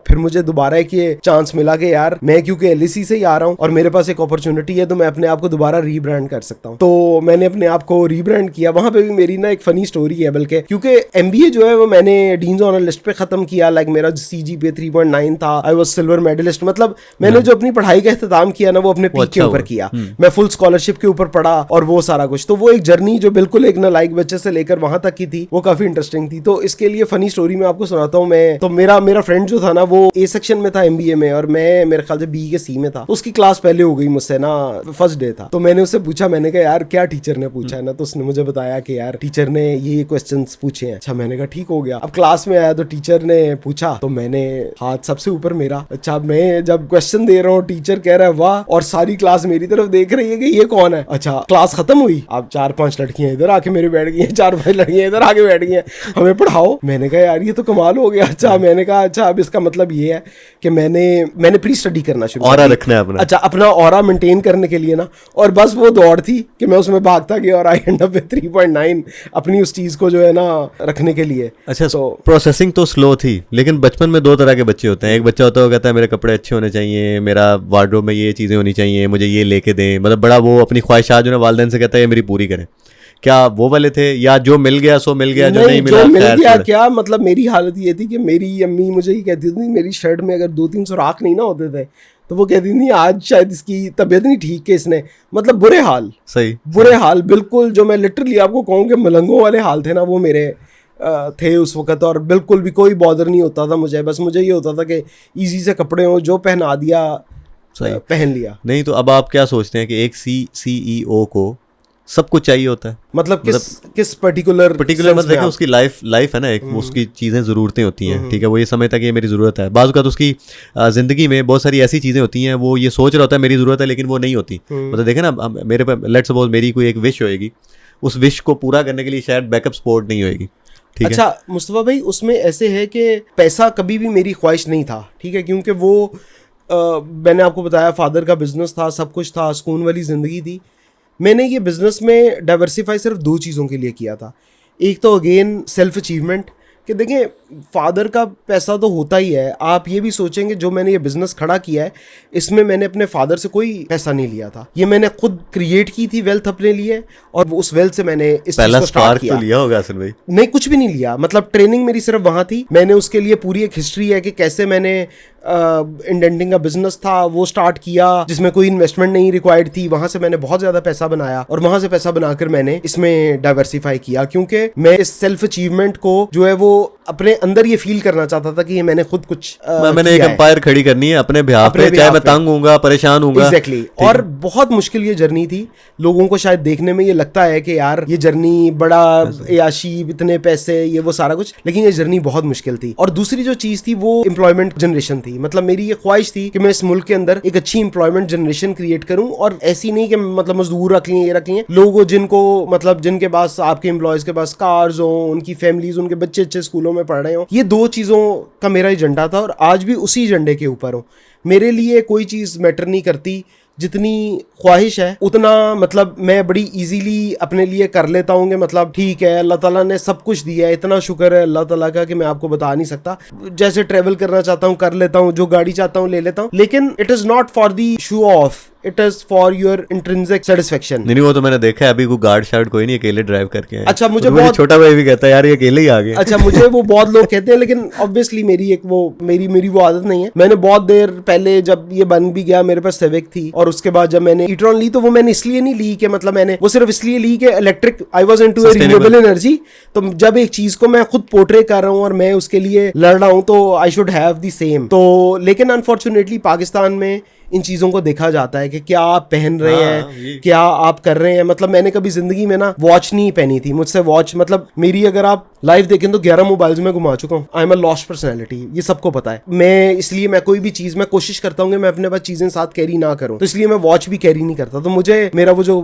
Speaker 1: फिर मुझे दोबारा एक ये चांस मिला कि यार मैं क्योंकि एलएसी से ही आ रहा हूँ और मेरे पास एक अपॉर्चुनिटी है तो मैं अपने आप को दोबारा रीब्रांड कर सकता हूँ। तो मैंने अपने आप को रीब्रांड किया। वहां पे भी मेरी ना एक फनी स्टोरी है, बल्कि क्योंकि एमबीए जो है वो मैंने डीन्स ऑनर लिस्ट पे खत्म किया। लाइक मेरा सीजीपीए 3.9 था, आई वाज सिल्वर मेडलिस्ट। मतलब मैंने जो अपनी पढ़ाई का इख्तिताम किया ना वो अपने पीक के ऊपर किया। मैं फुल स्कॉलरशिप के ऊपर पढ़ा और वो सारा कुछ। तो वो एक जर्नी जो बिल्कुल एक नालायक बच्चे से लेकर वहां तक की थी वो काफी इंटरेस्टिंग थी। तो इसके लिए फनी स्टोरी मैं आपको सुनाता हूँ। मैं तो मेरा फ्रेंड जो था ना वो ए सेक्शन में था एमबीए में और मैं मेरे ख्याल से बी के सी में था। तो उसकी क्लास पहले हो गई मुझसे ना, फर्स्ट डे था। तो मैंने उससे पूछा, मैंने कहा यार क्या टीचर ने पूछा है ना। तो उसने मुझे बताया कि यार टीचर ने ये क्वेश्चंस पूछे हैं। अच्छा, मैंने कहा ठीक हो गया। अब क्लास में आया तो टीचर ने पूछा तो मैंने हाथ सबसे ऊपर मेरा। अच्छा, मैं जब क्वेश्चन दे रहा हूँ टीचर कह रहा है वाह, और सारी क्लास मेरी तरफ देख रही है कि ये कौन है। अच्छा, क्लास खत्म हुई, अब 4-5 लड़कियां इधर आके मेरे बैठ गई हैं, 4-5 लड़कियां इधर आके बैठ गई हैं, हमें पढ़ाओ। मैंने कहा यार ये तो कमाल हो गया। अच्छा, मैंने कहा अच्छा अब इसका मतलब ये है कि मैंने प्री स्टडी करना शुरू
Speaker 2: ऑरा रखना है अपना।
Speaker 1: अच्छा, अपना ऑरा मेंटेन करने के लिए ना, और बस वो दौड़ थी कि मैं उसमें भागता गया और आई एंड अप विद 3.9 अपनी उस चीज को जो है ना रखने के लिए।
Speaker 2: अच्छा, तो प्रोसेसिंग तो स्लो थी, लेकिन बचपन में दो तरह के बच्चे होते हैं। एक बच्चा होता है वो कहता है मेरे कपड़े अच्छे होने चाहिए, मेरा वार्डरोब में ये चीजें होनी चाहिए, मुझे ये लेके दें, मतलब बड़ा वो अपनी ख्वाहिशात जो है वालिदैन से कहता है ये मेरी पूरी करें। क्या वो वाले थे, या जो मिल गया सो मिल गया, जो नहीं मिला
Speaker 1: जो मिल गया क्या? मतलब मेरी हालत ये थी कि मेरी अम्मी मुझे ये कहती थी मेरी शर्ट में अगर 2-3 सुराख नहीं ना होते थे तो वो कहती थी आज शायद इसकी तबीयत नहीं ठीक है, इसने मतलब बुरे हाल,
Speaker 2: सही
Speaker 1: बुरे हाल बिल्कुल, जो मैं लिटरली आपको कहूँ कि मलंगों वाले हाल थे ना वो मेरे थे उस वक्त। और बिल्कुल भी कोई बॉदर नहीं होता था मुझे, बस मुझे ये होता था कि इजी से कपड़े हो, जो पहना दिया पहन लिया।
Speaker 2: नहीं तो अब आप क्या सोचते हैं कि एक सीईओ को सब कुछ चाहिए होता है?
Speaker 1: मतलब किस पर्टिकुलर
Speaker 2: मतलब देखो उसकी लाइफ है ना एक, उसकी चीज़ें ज़रूरतें होती हैं, ठीक है, वो ये समझता है कि ये मेरी ज़रूरत है। बाज़ औक़ात उसकी ज़िंदगी में बहुत सारी ऐसी चीज़ें होती हैं वो ये सोच रहा होता है मेरी ज़रूरत है, लेकिन वो नहीं होती। मतलब देखें ना, मेरे पे लेट्स सपोज मेरी कोई एक विश होएगी, उस विश को पूरा करने के लिए शायद बैकअप सपोर्ट नहीं होएगी।
Speaker 1: अच्छा मुस्तफ़ा भाई, उसमें ऐसे है कि पैसा कभी भी मेरी ख्वाहिश नहीं था, ठीक है, क्योंकि वो मैंने आपको बताया फादर का बिजनेस था, सब कुछ था, सुकून वाली ज़िंदगी थी। मैंने ये बिज़नेस में डाइवर्सिफाई सिर्फ 2 चीज़ों के लिए किया था। एक तो अगेन सेल्फ अचीवमेंट, कि देखें फादर का पैसा तो होता ही है, आप ये भी सोचेंगे जो मैंने ये बिज़नेस खड़ा किया है इसमें मैंने अपने फादर से कोई पैसा नहीं लिया था, ये मैंने खुद क्रिएट की थी वेल्थ अपने लिए, और उस वेल्थ से मैंने इस चीज़ को स्टार्ट किया।
Speaker 2: तो लिया होगा असल भाई?
Speaker 1: नहीं, कुछ भी नहीं लिया, मतलब ट्रेनिंग मेरी सिर्फ वहाँ थी। मैंने उसके लिए पूरी एक हिस्ट्री है कि कैसे मैंने इंडेंटिंग का बिजनेस था वो स्टार्ट किया जिसमें कोई इन्वेस्टमेंट नहीं रिक्वायर्ड थी। वहां से मैंने बहुत ज्यादा पैसा बनाया और वहां से पैसा बनाकर मैंने इसमें डाइवर्सिफाई किया, क्योंकि मैं इस सेल्फ अचीवमेंट को जो है वो अपने अंदर ये फील करना चाहता था कि ये मैंने खुद कुछ
Speaker 2: मैंने एक एम्पायर खड़ी करनी है अपने बिहाफ पे, चाहे मैं तंग हूंगा, परेशान हूंगा।
Speaker 1: एग्जैक्टली। और बहुत मुश्किल ये जर्नी थी। लोगों को शायद देखने में ये लगता है कि यार ये जर्नी बड़ा याशी, इतने पैसे, ये वो सारा कुछ, लेकिन ये जर्नी बहुत मुश्किल थी। और दूसरी जो चीज थी वो एम्प्लॉयमेंट जनरेशन थी। मतलब मेरी ये ख्वाहिश थी कि मैं इस मुल्क के अंदर एक अच्छी एम्प्लॉयमेंट जनरेशन क्रिएट करूं, और ऐसी नहीं कि मतलब मजदूर रख लिए, ये रख लिए, लोगों जिनको मतलब जिनके पास आपके एम्प्लॉयज के पास कार्स हो, उनकी फैमिलीज, उनके बच्चे अच्छे स्कूलों में पढ़ रहे हो। ये 2 चीजों का मेरा एजेंडा था और आज भी उसी एजेंडे के ऊपर हूं। मेरे लिए कोई चीज मैटर नहीं करती, जितनी ख्वाहिश है उतना मतलब मैं बड़ी इजीली अपने लिए कर लेता हूँ कि मतलब ठीक है, अल्लाह ताला ने सब कुछ दिया है, इतना शुक्र है अल्लाह ताला का कि मैं आपको बता नहीं सकता। जैसे ट्रेवल करना चाहता हूँ कर लेता हूँ, जो गाड़ी चाहता हूँ ले लेता हूँ, लेकिन it is not for the show off it is for your intrinsic satisfaction.
Speaker 2: नहीं वो तो मैंने देखा है, अभी कोई गार्ड शार्ड कोई नहीं, अकेले ड्राइव करके आए।
Speaker 1: अच्छा मुझे
Speaker 2: बहुत छोटा भाई भी कहता है यार ये अकेले ही आ गए।
Speaker 1: अच्छा मुझे वो बहुत लोग कहते हैं, लेकिन ऑब्वियसली मेरी वो आदत नहीं है। मैंने बहुत देर पहले जब ये बन भी गया, मेरे पास सिविक थी, और उसके बाद जब मैंने ई-ट्रॉन ली तो वो मैंने इसलिए नहीं ली कि मतलब मैंने वो सिर्फ इसलिए ली कि electric, I was into renewable energy. तो जब एक चीज को मैं खुद पोर्ट्रे कर रहा हूँ और मैं उसके लिए लड़ रहा हूँ तो I should have the same. तो लेकिन अनफॉर्चुनेटली पाकिस्तान में इन चीज़ों को देखा जाता है कि क्या आप पहन रहे हैं, क्या आप कर रहे हैं। मतलब मैंने कभी जिंदगी में ना वॉच नहीं पहनी थी, मुझसे वॉच मतलब मेरी अगर आप लाइव देखें तो 11 मोबाइल्स में घुमा चुका हूँ। I am a lost personality, ये सबको पता है। मैं इसलिए मैं कोई भी चीज़ मैं कोशिश करता हूँ कि मैं अपने पास चीज़ें साथ कैरी ना करूँ, तो इसलिए मैं वॉच भी कैरी नहीं करता। तो मुझे मेरा वो जो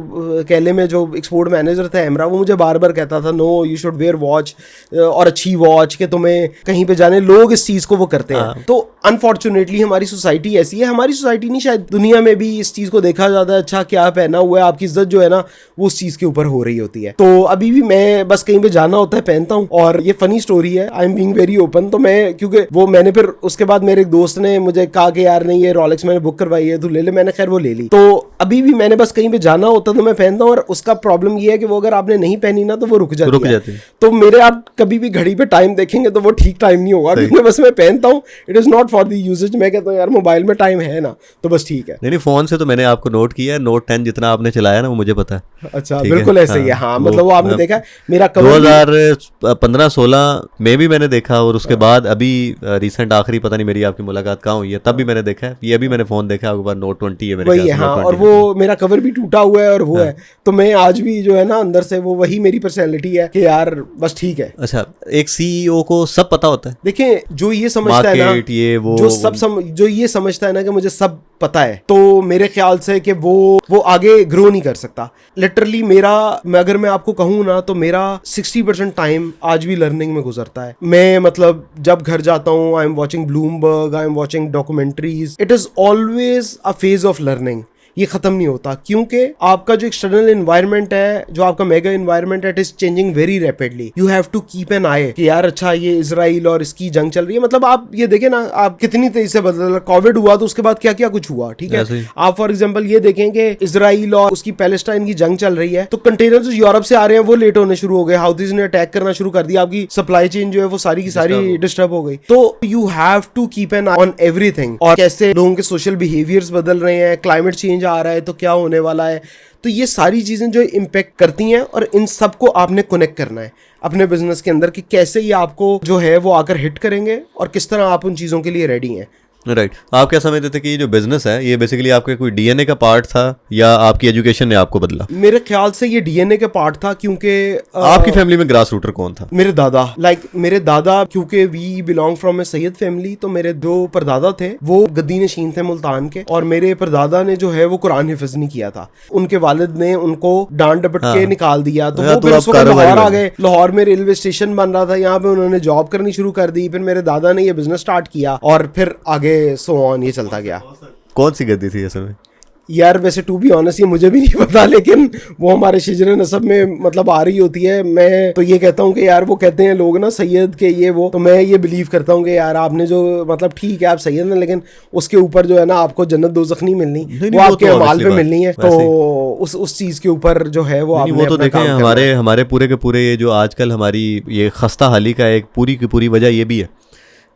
Speaker 1: कैले में जो एक्सपोर्ट मैनेजर था एमरा, वो मुझे बार बार कहता था no you should wear watch, और अच्छी वॉच के तुम्हें कहीं पे जाने, लोग इस चीज़ को वो करते हैं। तो अनफॉर्चुनेटली हमारी सोसाइटी ऐसी है, हमारी सोसाइटी नहीं शायद दुनिया में भी इस चीज़ को देखा जाता है, अच्छा क्या पहना हुआ है, आपकी इज्जत जो है ना वो उस चीज़ के ऊपर हो रही होती है। तो अभी भी मैं बस कहीं पे जाना होता है पहनता हूँ। और ये फनी स्टोरी है, I am being very open. तो मैं क्योंकि वो मैंने फिर उसके बाद मेरे एक दोस्त ने मुझे कहा कि यार नहीं ये रॉलेक्स मैंने बुक करवाई है तू ले ले, मैंने खैर वो ले ली। तो अभी भी मैंने बस कहीं पे जाना होता तो मैं पहनता हूँ। और उसका प्रॉब्लम ये है कि वो अगर आपने नहीं पहनी ना तो वो रुक जाती है। तो मेरे आप कभी भी घड़ी पे टाइम देखेंगे तो वो ठीक टाइम नहीं होगा, क्योंकि बस मैं पहनता हूँ, it is not for the usage. मैं कहता हूँ यार मोबाइल में टाइम है ना तो बस ठीक है।
Speaker 2: नहीं फोन से तो मैंने आपको नोट किया है, नोट 10 जितना आपने चलाया ना वो मुझे पता है।
Speaker 1: अच्छा बिल्कुल ऐसे ही है। हाँ मतलब वो आपने देखा मेरा
Speaker 2: 2015-16 में भी मैंने देखा, और उसके बाद अभी रिसेंट आखिरी पता नहीं मेरी आपकी मुलाकात कहाँ हुई है तब भी मैंने देखा है। ये अभी मैंने फोन देखा आपके पास नोट 20 है मेरे
Speaker 1: वही है। हाँ और वो मेरा कवर भी टूटा हुआ है और वो है, तो मैं आज भी जो है ना अंदर से वो वही मेरी पर्सनैलिटी है कि यार बस ठीक है।
Speaker 2: अच्छा एक सीईओ को सब पता होता है?
Speaker 1: देखिए जो ये समझता है ना,
Speaker 2: ये वो
Speaker 1: जो ये समझता है ना कि मुझे सब पता है, तो मेरे ख्याल से कि वो आगे ग्रो नहीं कर सकता। लिटरली अगर मैं आपको कहूँ ना तो मेरा 60% टाइम आज भी लर्निंग में गुजरता है। मैं मतलब जब घर जाता हूँ I am watching Bloomberg, I am watching documentaries, it is always a phase of learning. ये खत्म नहीं होता, क्योंकि आपका जो एक्सटर्नल एनवायरनमेंट है, जो आपका मेगा एनवायरनमेंट है, it is changing very rapidly. You have to keep an eye कि यार अच्छा ये इजराइल और इसकी जंग चल रही है। मतलब आप ये देखें ना, आप कितनी तेजी से बदल, कोविड हुआ तो उसके बाद क्या क्या कुछ हुआ, ठीक है। आप फॉर एग्जाम्पल ये देखें कि इजराइल और उसकी पैलेस्टाइन की जंग चल रही है, तो कंटेनर जो यूरोप से आ रहे हैं वो लेट होने शुरू हो गए, हाउथीज ने अटैक करना शुरू कर दिया, आपकी सप्लाई चेन जो है वो सारी की सारी डिस्टर्ब हो गई। तो you have to keep an eye on everything, और कैसे लोगों के सोशल बिहेवियर्स बदल रहे हैं, क्लाइमेट चेंज आ रहा है तो क्या होने वाला है। तो ये सारी चीज़ें जो इम्पेक्ट करती हैं, और इन सबको आपने कनेक्ट करना है अपने बिजनेस के अंदर कि कैसे ये आपको जो है वो आकर हिट करेंगे और किस तरह आप उन चीज़ों के लिए रेडी हैं।
Speaker 2: राइट आप क्या समझते थे कि ये जो बिजनेस है ये बेसिकली आपके कोई डीएनए का पार्ट था या आपकी एजुकेशन ने आपको बदला?
Speaker 1: मेरे ख्याल से ये डीएनए का पार्ट था, क्योंकि
Speaker 2: आपकी फैमिली में ग्रास रूटर कौन था?
Speaker 1: मेरे दादा। मेरे दादा, क्योंकि we belong from a Sayyid family, तो मेरे दो परदादा थे वो गद्दी नशीन थे मुल्तान के, और मेरे परदादा ने जो है वो कुरान हिफ्ज नहीं किया था। उनके वालिद ने उनको डांट डपट के निकाल दिया, तो वो फिर उस वक्त लाहौर आ गए। लाहौर में रेलवे स्टेशन बन रहा था, यहाँ पे उन्होंने जॉब करनी शुरू कर दी। फिर मेरे दादा ने ये बिजनेस स्टार्ट किया और फिर आगे सो ऑन ये चलता गया।
Speaker 2: कौन सी गद्दी थी ऐसे में?
Speaker 1: यार वैसे टू बी ऑनेस्ट ये मुझे भी नहीं पता, लेकिन वो हमारे शिजर नसब में मतलब आ रही होती है। मैं तो ये कहता हूँ कि यार वो कहते हैं लोग ना सैयद के ये वो, तो मैं ये बिलीव करता हूँ कि यार आपने जो मतलब ठीक है आप सैयद हैं, लेकिन उसके ऊपर जो है ना आपको जन्नत दोज़ख नहीं मिलनी, वो आपके अमाल पे मिलनी है। तो उस चीज़ के ऊपर जो है वो आपने
Speaker 2: तो देखें हमारे पूरे के पूरे ये जो आजकल हमारी ये खस्ता हाली का एक पूरी की पूरी वजह ये भी है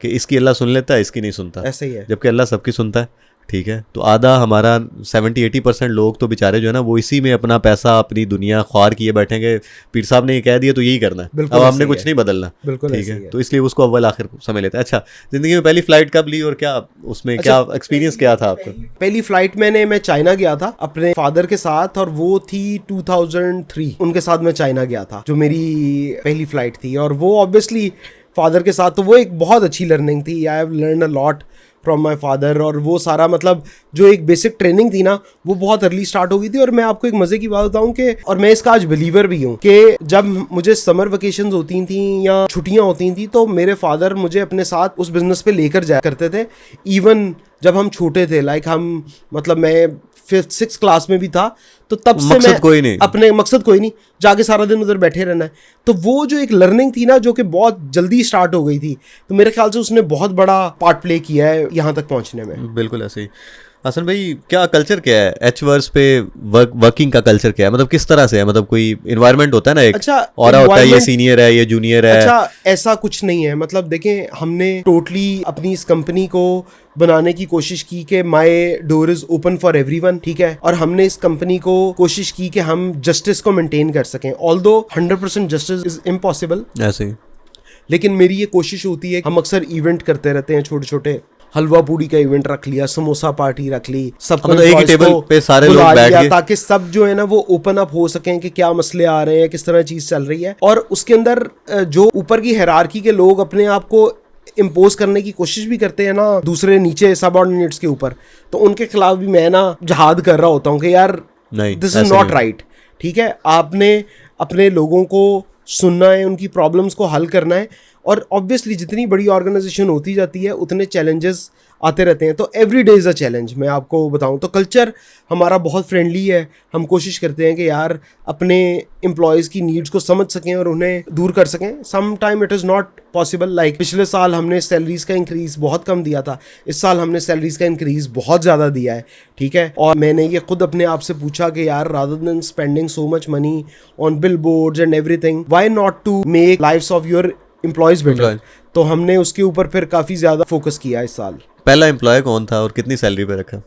Speaker 2: कि इसकी अल्लाह सुन लेता है, इसकी नहीं सुनता।
Speaker 1: ऐसे ही है,
Speaker 2: जबकि अल्लाह सबकी सुनता है। ठीक है, तो आधा हमारा 70-80% लोग तो बेचारे जो है ना वो इसी में अपना पैसा अपनी दुनिया ख्वार किए बैठेंगे। पीर साहब ने ये कह दिया तो यही करना है, अब हमने कुछ नहीं बदलना। ठीक है, तो इसलिए उसको अव्वल आखिर समझ लेता है। अच्छा, जिंदगी में पहली फ्लाइट कब ली और क्या उसमें क्या एक्सपीरियंस क्या था आपका?
Speaker 1: पहली फ्लाइट मैं चाइना गया था अपने फादर के साथ, और वो थी 2003। उनके साथ मैं चाइना गया था, जो मेरी पहली फ्लाइट थी। और वो ऑब्वियसली फादर के साथ तो वो एक बहुत अच्छी लर्निंग थी। I have learn a lot from my father, और वो सारा मतलब जो एक बेसिक ट्रेनिंग थी ना वो बहुत अर्ली स्टार्ट हो गई थी। और मैं आपको एक मज़े की बात बताऊं कि, और मैं इसका आज बिलीवर भी हूँ, कि जब मुझे समर वेकेशंस होती थी या छुट्टियाँ होती थी तो मेरे फादर मुझे अपने साथ उस बिज़नेस पे लेकर जाया करते थे। इवन जब हम छोटे थे, हम मतलब मैं 5th-6th क्लास में भी था, तो तब से मैं अपने मकसद कोई नहीं, जाके सारा दिन उधर बैठे रहना है। तो वो जो एक लर्निंग थी ना जो कि बहुत जल्दी स्टार्ट हो गई थी, तो मेरे ख्याल से उसने बहुत बड़ा पार्ट प्ले किया है यहाँ तक पहुँचने में।
Speaker 2: बिल्कुल ऐसे ही। हसन भाई, क्या कल्चर क्या है एच वर्स पे? वर्किंग का कल्चर क्या है, मतलब किस तरह से है? मतलब कोई इन्वायरमेंट होता है ना एक,
Speaker 1: अच्छा,
Speaker 2: और होता है ये सीनियर है, ये जूनियर है?
Speaker 1: अच्छा, ऐसा कुछ नहीं है। मतलब देखें, हमने टोटली अपनी इस कंपनी को बनाने की कोशिश की कि my door is open for everyone, ठीक है। और हमने इस कंपनी को कोशिश की कि हम जस्टिस को मेंटेन कर सकें, ऑल्दो 100% जस्टिस इज इम्पॉसिबल,
Speaker 2: ऐसे ही।
Speaker 1: लेकिन मेरी ये कोशिश होती है। हम अक्सर इवेंट करते रहते हैं, छोटे छोटे हलवा पूड़ी का इवेंट रख लिया, समोसा पार्टी रख ली, सबको
Speaker 2: एक ही टेबल पे सारे लोग बैठ गए,
Speaker 1: ताकि सब जो है ना वो ओपन अप हो सकें कि क्या मसले आ रहे हैं, किस तरह चीज चल रही है। और उसके अंदर जो ऊपर की हायरार्की के लोग अपने आप को इम्पोज करने की कोशिश भी करते हैं ना दूसरे नीचे सबऑर्डिनेट्स के ऊपर, तो उनके खिलाफ भी मैं ना जहाद कर रहा होता हूँ कि यार दिस इज नॉट राइट, ठीक है। आपने अपने लोगों को सुनना है, उनकी प्रॉब्लम्स को हल करना है। और ऑब्वियसली जितनी बड़ी ऑर्गेनाइजेशन होती जाती है उतने चैलेंजेस आते रहते हैं, तो every day is a challenge. मैं आपको बताऊं तो कल्चर हमारा बहुत फ्रेंडली है। हम कोशिश करते हैं कि यार अपने एम्प्लॉयज़ की नीड्स को समझ सकें और उन्हें दूर कर सकें। Some time it is not possible, like पिछले साल हमने सैलरीज़ का इंक्रीज़ बहुत कम दिया था, इस साल हमने सैलरीज़ का इंक्रीज़ बहुत ज़्यादा दिया है, ठीक है। और मैंने ये खुद अपने आप से पूछा कि यार rather than spending so much money on billboards and everything, why not to make lives of your employees better. तो हमने उसके ऊपर फिर काफ़ी ज़्यादा फोकस किया इस साल।
Speaker 2: पहला एम्प्लॉय कौन था और कितनी सैलरी पे रखा?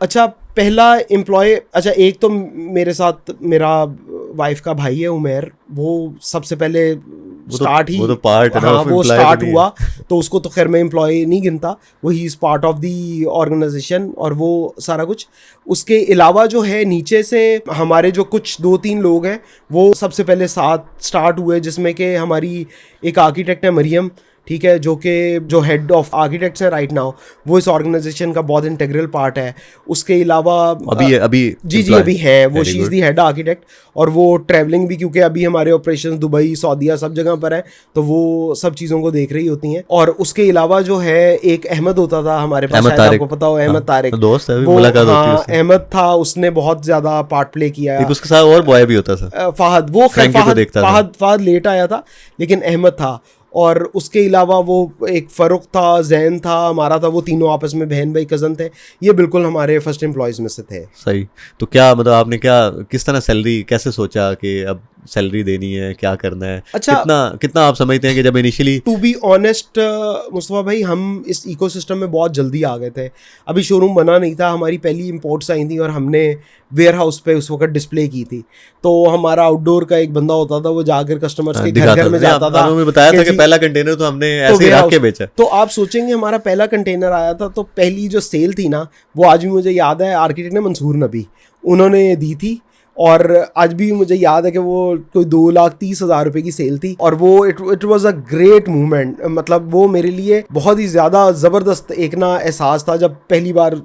Speaker 1: अच्छा, पहला एम्प्लॉय, अच्छा एक तो मेरे साथ मेरा वाइफ का भाई है उमेर, वो सबसे पहले स्टार्ट ही,
Speaker 2: वो तो पार्ट है ना,
Speaker 1: हाँ वो स्टार्ट हुआ, तो उसको तो खैर मैं एम्प्लॉय नहीं गिनता, वो ही is part of the organization और वो सारा कुछ। उसके अलावा जो है नीचे से हमारे जो कुछ 2-3 लोग हैं वो सबसे पहले साथ स्टार्ट हुए, जिसमें कि हमारी एक आर्किटेक्ट है मरियम, ठीक है, जो हेड ऑफ आर्किटेक्ट्स है राइट नाउ, वो इस ऑर्गेनाइजेशन का बहुत इंटीग्रल पार्ट है। उसके अलावा अभी अभी है वो, she is the head architect, और वो ट्रैवलिंग भी, क्योंकि अभी हमारे ऑपरेशन दुबई, सऊदीया सब जगह पर है, तो वो सब चीज़ों को देख रही होती हैं। और उसके अलावा जो है एक अहमद होता था हमारे पास, शायद आपको पता हो, अहमद तारिक
Speaker 2: दोस्त है,
Speaker 1: वो, हाँ अहमद था, उसने बहुत ज़्यादा पार्ट प्ले किया है।
Speaker 2: उसके साथ और बॉय भी होता था,
Speaker 1: फहद, वो फहद लेट आया था, लेकिन अहमद था। और उसके अलावा वो एक फ़ारूक था, जैन था हमारा था, वो तीनों आपस में बहन भाई कज़न थे। ये बिल्कुल हमारे फर्स्ट एम्प्लॉयज़ में से थे।
Speaker 2: सही। तो क्या मतलब आपने क्या किस तरह सैलरी कैसे सोचा कि अब सैलरी देनी है, क्या करना है? अच्छा, कितना आप समझते हैं कि जब initially,
Speaker 1: to be honest Mustafa भाई, हम इस इकोसिस्टम में बहुत जल्दी आ गए थे। अभी शोरूम बना नहीं था, हमारी पहली इंपोर्ट्स आई थी और हमने वेयर हाउस पे उस वक्त डिस्प्ले की थी। तो हमारा आउटडोर का एक बंदा होता था, वो जाकर कस्टमर्स के घर में जाता था।
Speaker 2: बताया था कि पहला कंटेनर तो हमने ऐसे ही रख के बेचा।
Speaker 1: तो आप सोचेंगे हमारा पहला कंटेनर आया था, तो पहली जो सेल थी ना, वो आज भी मुझे याद है, आर्किटेक्ट ने मंसूर नबी उन्होंने दी थी। और आज भी मुझे याद है कि वो कोई 2,30,000 रुपए की सेल थी, और वो it was a great movement. मतलब वो मेरे लिए बहुत ही ज़्यादा ज़बरदस्त एक ना एहसास था जब पहली बार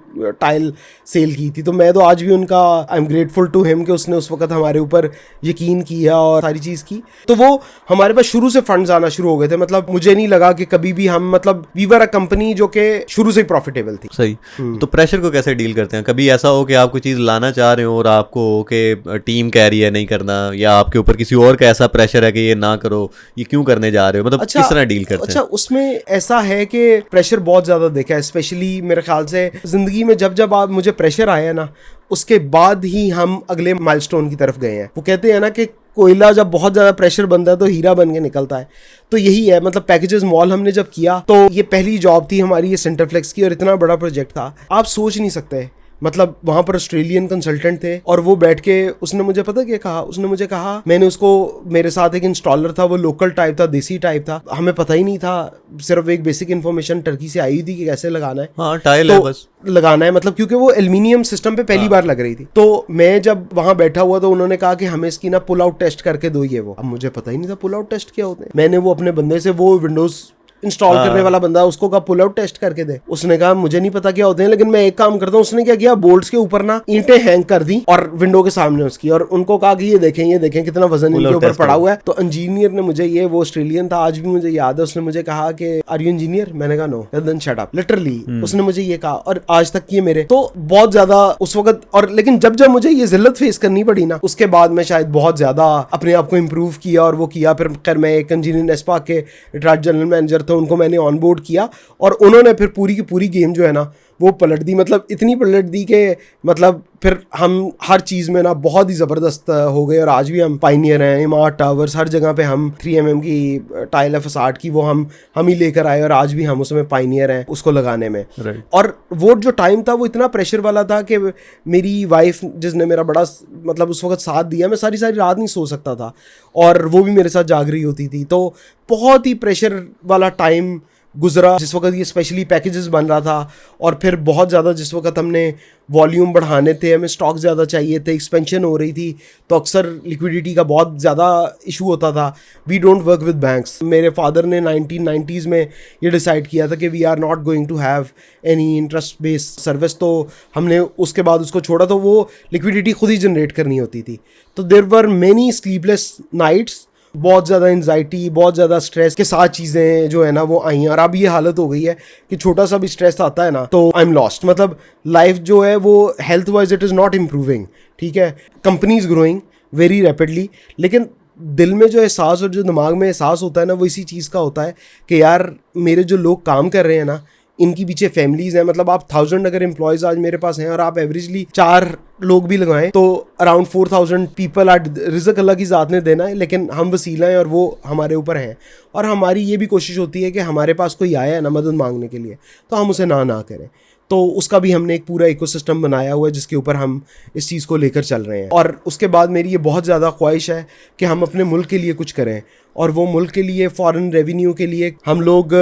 Speaker 1: टाइल सेल की थी। तो मैं तो आज भी उनका I am grateful to him कि उसने उस वक्त हमारे ऊपर यकीन किया और सारी चीज़ की। तो वो हमारे पास शुरू से फंड्स आना शुरू हो गए थे। मतलब मुझे नहीं लगा कि कभी भी हम, मतलब वी वर अ कंपनी जो कि शुरू से ही प्रॉफिटेबल थी।
Speaker 2: सही। तो प्रेशर को कैसे डील करते हैं? कभी ऐसा हो कि आप कोई चीज़ लाना चाह रहे हो और आपको के टीम कह रही है नहीं करना, या आपके ऊपर किसी और का ऐसा प्रेशर है कि ये ना करो, ये क्यों करने जा रहे हो, मतलब किस तरह डील करते हैं?
Speaker 1: अच्छा, उसमें ऐसा है कि प्रेशर बहुत ज़्यादा देखा है, स्पेशली मेरे ख्याल से ज़िंदगी में जब आप मुझे प्रेशर आया ना, उसके बाद ही हम अगले माइलस्टोन की तरफ गए हैं। वो कहते हैं ना कि कोयला जब बहुत ज़्यादा प्रेशर बनता है तो हीरा बन के निकलता है। तो यही है, मतलब पैकेजेस मॉल हमने जब किया, तो ये पहली जॉब थी हमारी, ये सेंटरफ्लेक्स की, और इतना बड़ा प्रोजेक्ट था आप सोच नहीं सकते। मतलब वहाँ पर ऑस्ट्रेलियन कंसल्टेंट थे और वो बैठ के उसने मुझे पता क्या कहा, उसने मुझे कहा, मैंने उसको, मेरे साथ एक इंस्टॉलर था, वो लोकल टाइप था, देसी टाइप था, हमें पता ही नहीं था, सिर्फ एक बेसिक इन्फॉर्मेशन टर्की से आई थी कि कैसे लगाना है।
Speaker 2: हाँ, टाइल है बस
Speaker 1: लगाना है, मतलब क्योंकि वो एल्यूमिनियम सिस्टम पे पहली बार लग रही थी। तो मैं जब वहाँ बैठा हुआ तो उन्होंने कहा कि हमें इसकी ना पुल आउट टेस्ट करके दो ये वो। अब मुझे पता ही नहीं था पुल आउट टेस्ट क्या होते हैं। मैंने वो अपने बंदे से, वो विंडोज इंस्टॉल करने वाला बंदा, उसको कहा पुल आउट टेस्ट करके दे। उसने कहा मुझे नहीं पता क्या होते हैं, लेकिन मैं एक काम करता हूँ। उसने क्या किया, बोल्ट्स के ऊपर ना ईंटें हैंग कर दी और विंडो के सामने उसकी, और उनको कहा कि ये देखें कितना वजन इनके ऊपर पड़ा हुआ है। तो इंजीनियर ने मुझे, ये वो ऑस्ट्रेलियन था, आज भी मुझे याद है, उसने मुझे कहा कि आर यू इंजीनियर? मैंने कहा no, then shut up, literally उसने मुझे ये कहा, और आज तक ये मेरे तो बहुत ज्यादा उस वक्त। और लेकिन जब मुझे ये जिल्लत फेस करनी पड़ी ना, उसके बाद मैं शायद बहुत ज्यादा अपने आप को इम्प्रूव किया और वो किया। फिर मैं एक इंजीनियर एस्पाक के रिटायर्ड जनरल मैनेजर, तो उनको मैंने ऑनबोर्ड किया और उन्होंने फिर पूरी की पूरी गेम जो है ना वो पलट दी, मतलब इतनी पलट दी कि मतलब फिर हम हर चीज़ में ना बहुत ही ज़बरदस्त हो गए और आज भी हम पाइनियर हैं। इमारत टावर्स हर जगह पे हम 3mm की टाइल है फसाड की, वो हम ही लेकर आए और आज भी हम उसमें पाइनियर हैं उसको लगाने में। और वो जो टाइम था वो इतना प्रेशर वाला था कि मेरी वाइफ जिसने मेरा बड़ा मतलब उस वक्त साथ दिया, मैं सारी सारी रात नहीं सो सकता था और वो भी मेरे साथ जाग रही होती थी। तो बहुत ही प्रेशर वाला टाइम गुजरा जिस वक्त ये स्पेशली पैकेजेस बन रहा था और फिर बहुत ज़्यादा जिस वक्त हमने वॉल्यूम बढ़ाने थे, हमें स्टॉक ज़्यादा चाहिए थे, एक्सपेंशन हो रही थी, तो अक्सर लिक्विडिटी का बहुत ज़्यादा इशू होता था। We don't work with banks. मेरे फादर ने 1990s में ये डिसाइड किया था कि we are not going to have any interest based service, तो हमने उसके बाद उसको छोड़ा। तो वो लिक्विडिटी खुद ही जनरेट करनी होती थी। तो there were many sleepless nights, बहुत ज़्यादा एंजाइटी, बहुत ज़्यादा स्ट्रेस के साथ चीज़ें जो है ना वो आई हैं। और अब ये हालत हो गई है कि छोटा सा भी स्ट्रेस आता है ना तो आई एम लॉस्ट। मतलब लाइफ जो है वो health wise it is not improving, ठीक है, company is growing very rapidly, लेकिन दिल में जो एहसास और जो दिमाग में एहसास होता है ना वो इसी चीज़ का होता है कि यार मेरे जो लोग काम कर रहे हैं ना इनकी पीछे फैमिलीज़ हैं। मतलब आप 1000 अगर एम्प्लॉयज़ आज मेरे पास हैं और आप एवरेजली 4 लोग भी लगाएं तो अराउंड 4000 पीपल आर, रिज़्क अल्लाह की ज़ात ने देना है, लेकिन हम वसीला हैं और वो हमारे ऊपर हैं। और हमारी ये भी कोशिश होती है कि हमारे पास कोई आया है ना मदद मांगने के लिए तो हम उसे ना करें। तो उसका भी हमने एक पूरा इकोसिस्टम बनाया हुआ है जिसके ऊपर हम इस चीज़ को लेकर चल रहे हैं। और उसके बाद मेरी ये बहुत ज़्यादा ख्वाहिश है कि हम अपने मुल्क के लिए कुछ करें, और वो मुल्क के लिए फॉरेन रेवेन्यू के लिए हम लोग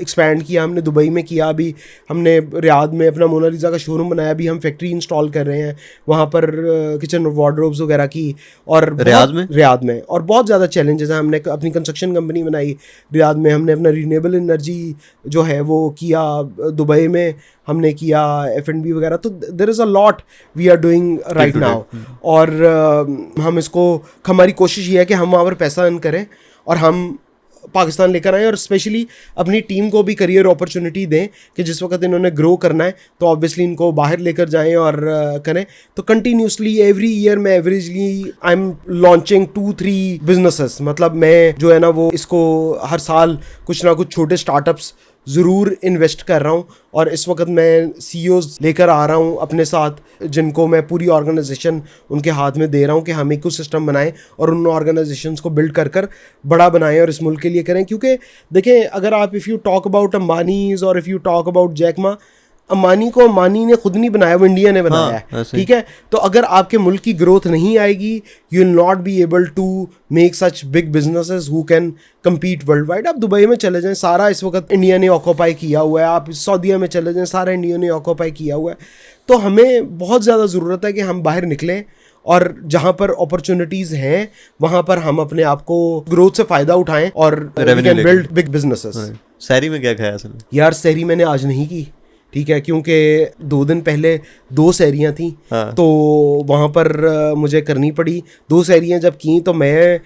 Speaker 1: एक्सपैंड किया। हमने दुबई में किया, अभी हमने रियाद में अपना मोनालिसा का शोरूम बनाया, अभी हम फैक्ट्री इंस्टॉल कर रहे हैं वहाँ पर, किचन वार्डरोब्स वगैरह की। और रियाद में और बहुत ज़्यादा चैलेंजेस हैं। हमने अपनी कंस्ट्रक्शन कंपनी बनाई रियाद में, हमने अपना रीनेबल एनर्जी जो है वो किया, दुबई में हमने किया F&B वगैरह। तो there is a lot we are doing right now. और हम इसको, हमारी कोशिश ये है कि हम वहाँ पर पैसा अर्न करें और हम पाकिस्तान लेकर आएँ और स्पेशली अपनी टीम को भी करियर अपॉर्चुनिटी दें कि जिस वक्त इन्होंने ग्रो करना है तो ऑब्वियसली इनको बाहर लेकर जाएं और करें। तो कंटिन्यूसली एवरी ईयर मैं averagely I am launching 2-3 businesses. मतलब मैं जो है ना वो इसको हर साल कुछ ना कुछ छोटे स्टार्टअप्स ज़रूर इन्वेस्ट कर रहा हूँ। और इस वक्त मैं CEOs लेकर आ रहा हूँ अपने साथ जिनको मैं पूरी ऑर्गेनाइजेशन उनके हाथ में दे रहा हूँ कि हम इकोसिस्टम बनाएं और उन ऑर्गेनाइजेशंस को बिल्ड कर बड़ा बनाएं और इस मुल्क के लिए करें। क्योंकि देखें, अगर आप if you talk about Ambanis और if you talk about Jack Ma, Ambani को अंबानी ने खुद नहीं बनाया, वो इंडिया ने बनाया है, ठीक है। तो अगर आपके मुल्क की ग्रोथ नहीं आएगी, you will not be able to make such big businesses who can compete worldwide. आप दुबई में चले जाएं, सारा इस वक्त इंडिया ने ऑक्यूपाई किया हुआ है। आप सऊदीया में चले जाएं, सारा इंडिया ने ऑक्यूपाई किया हुआ है। तो हमें बहुत ज़्यादा ज़रूरत है कि हम बाहर निकलें और जहाँ पर अपॉर्चुनिटीज़ हैं वहाँ पर हम अपने आप को ग्रोथ से फ़ायदा उठाएं और we can build big businesses.
Speaker 2: सहरी में क्या खाया असल में?
Speaker 1: यार सहरी मैंने आज नहीं की, ठीक है, क्योंकि 2 दिन पहले 2 सहरियाँ थी। हाँ। तो वहाँ पर मुझे करनी पड़ी। 2 सहरियाँ जब की तो मैं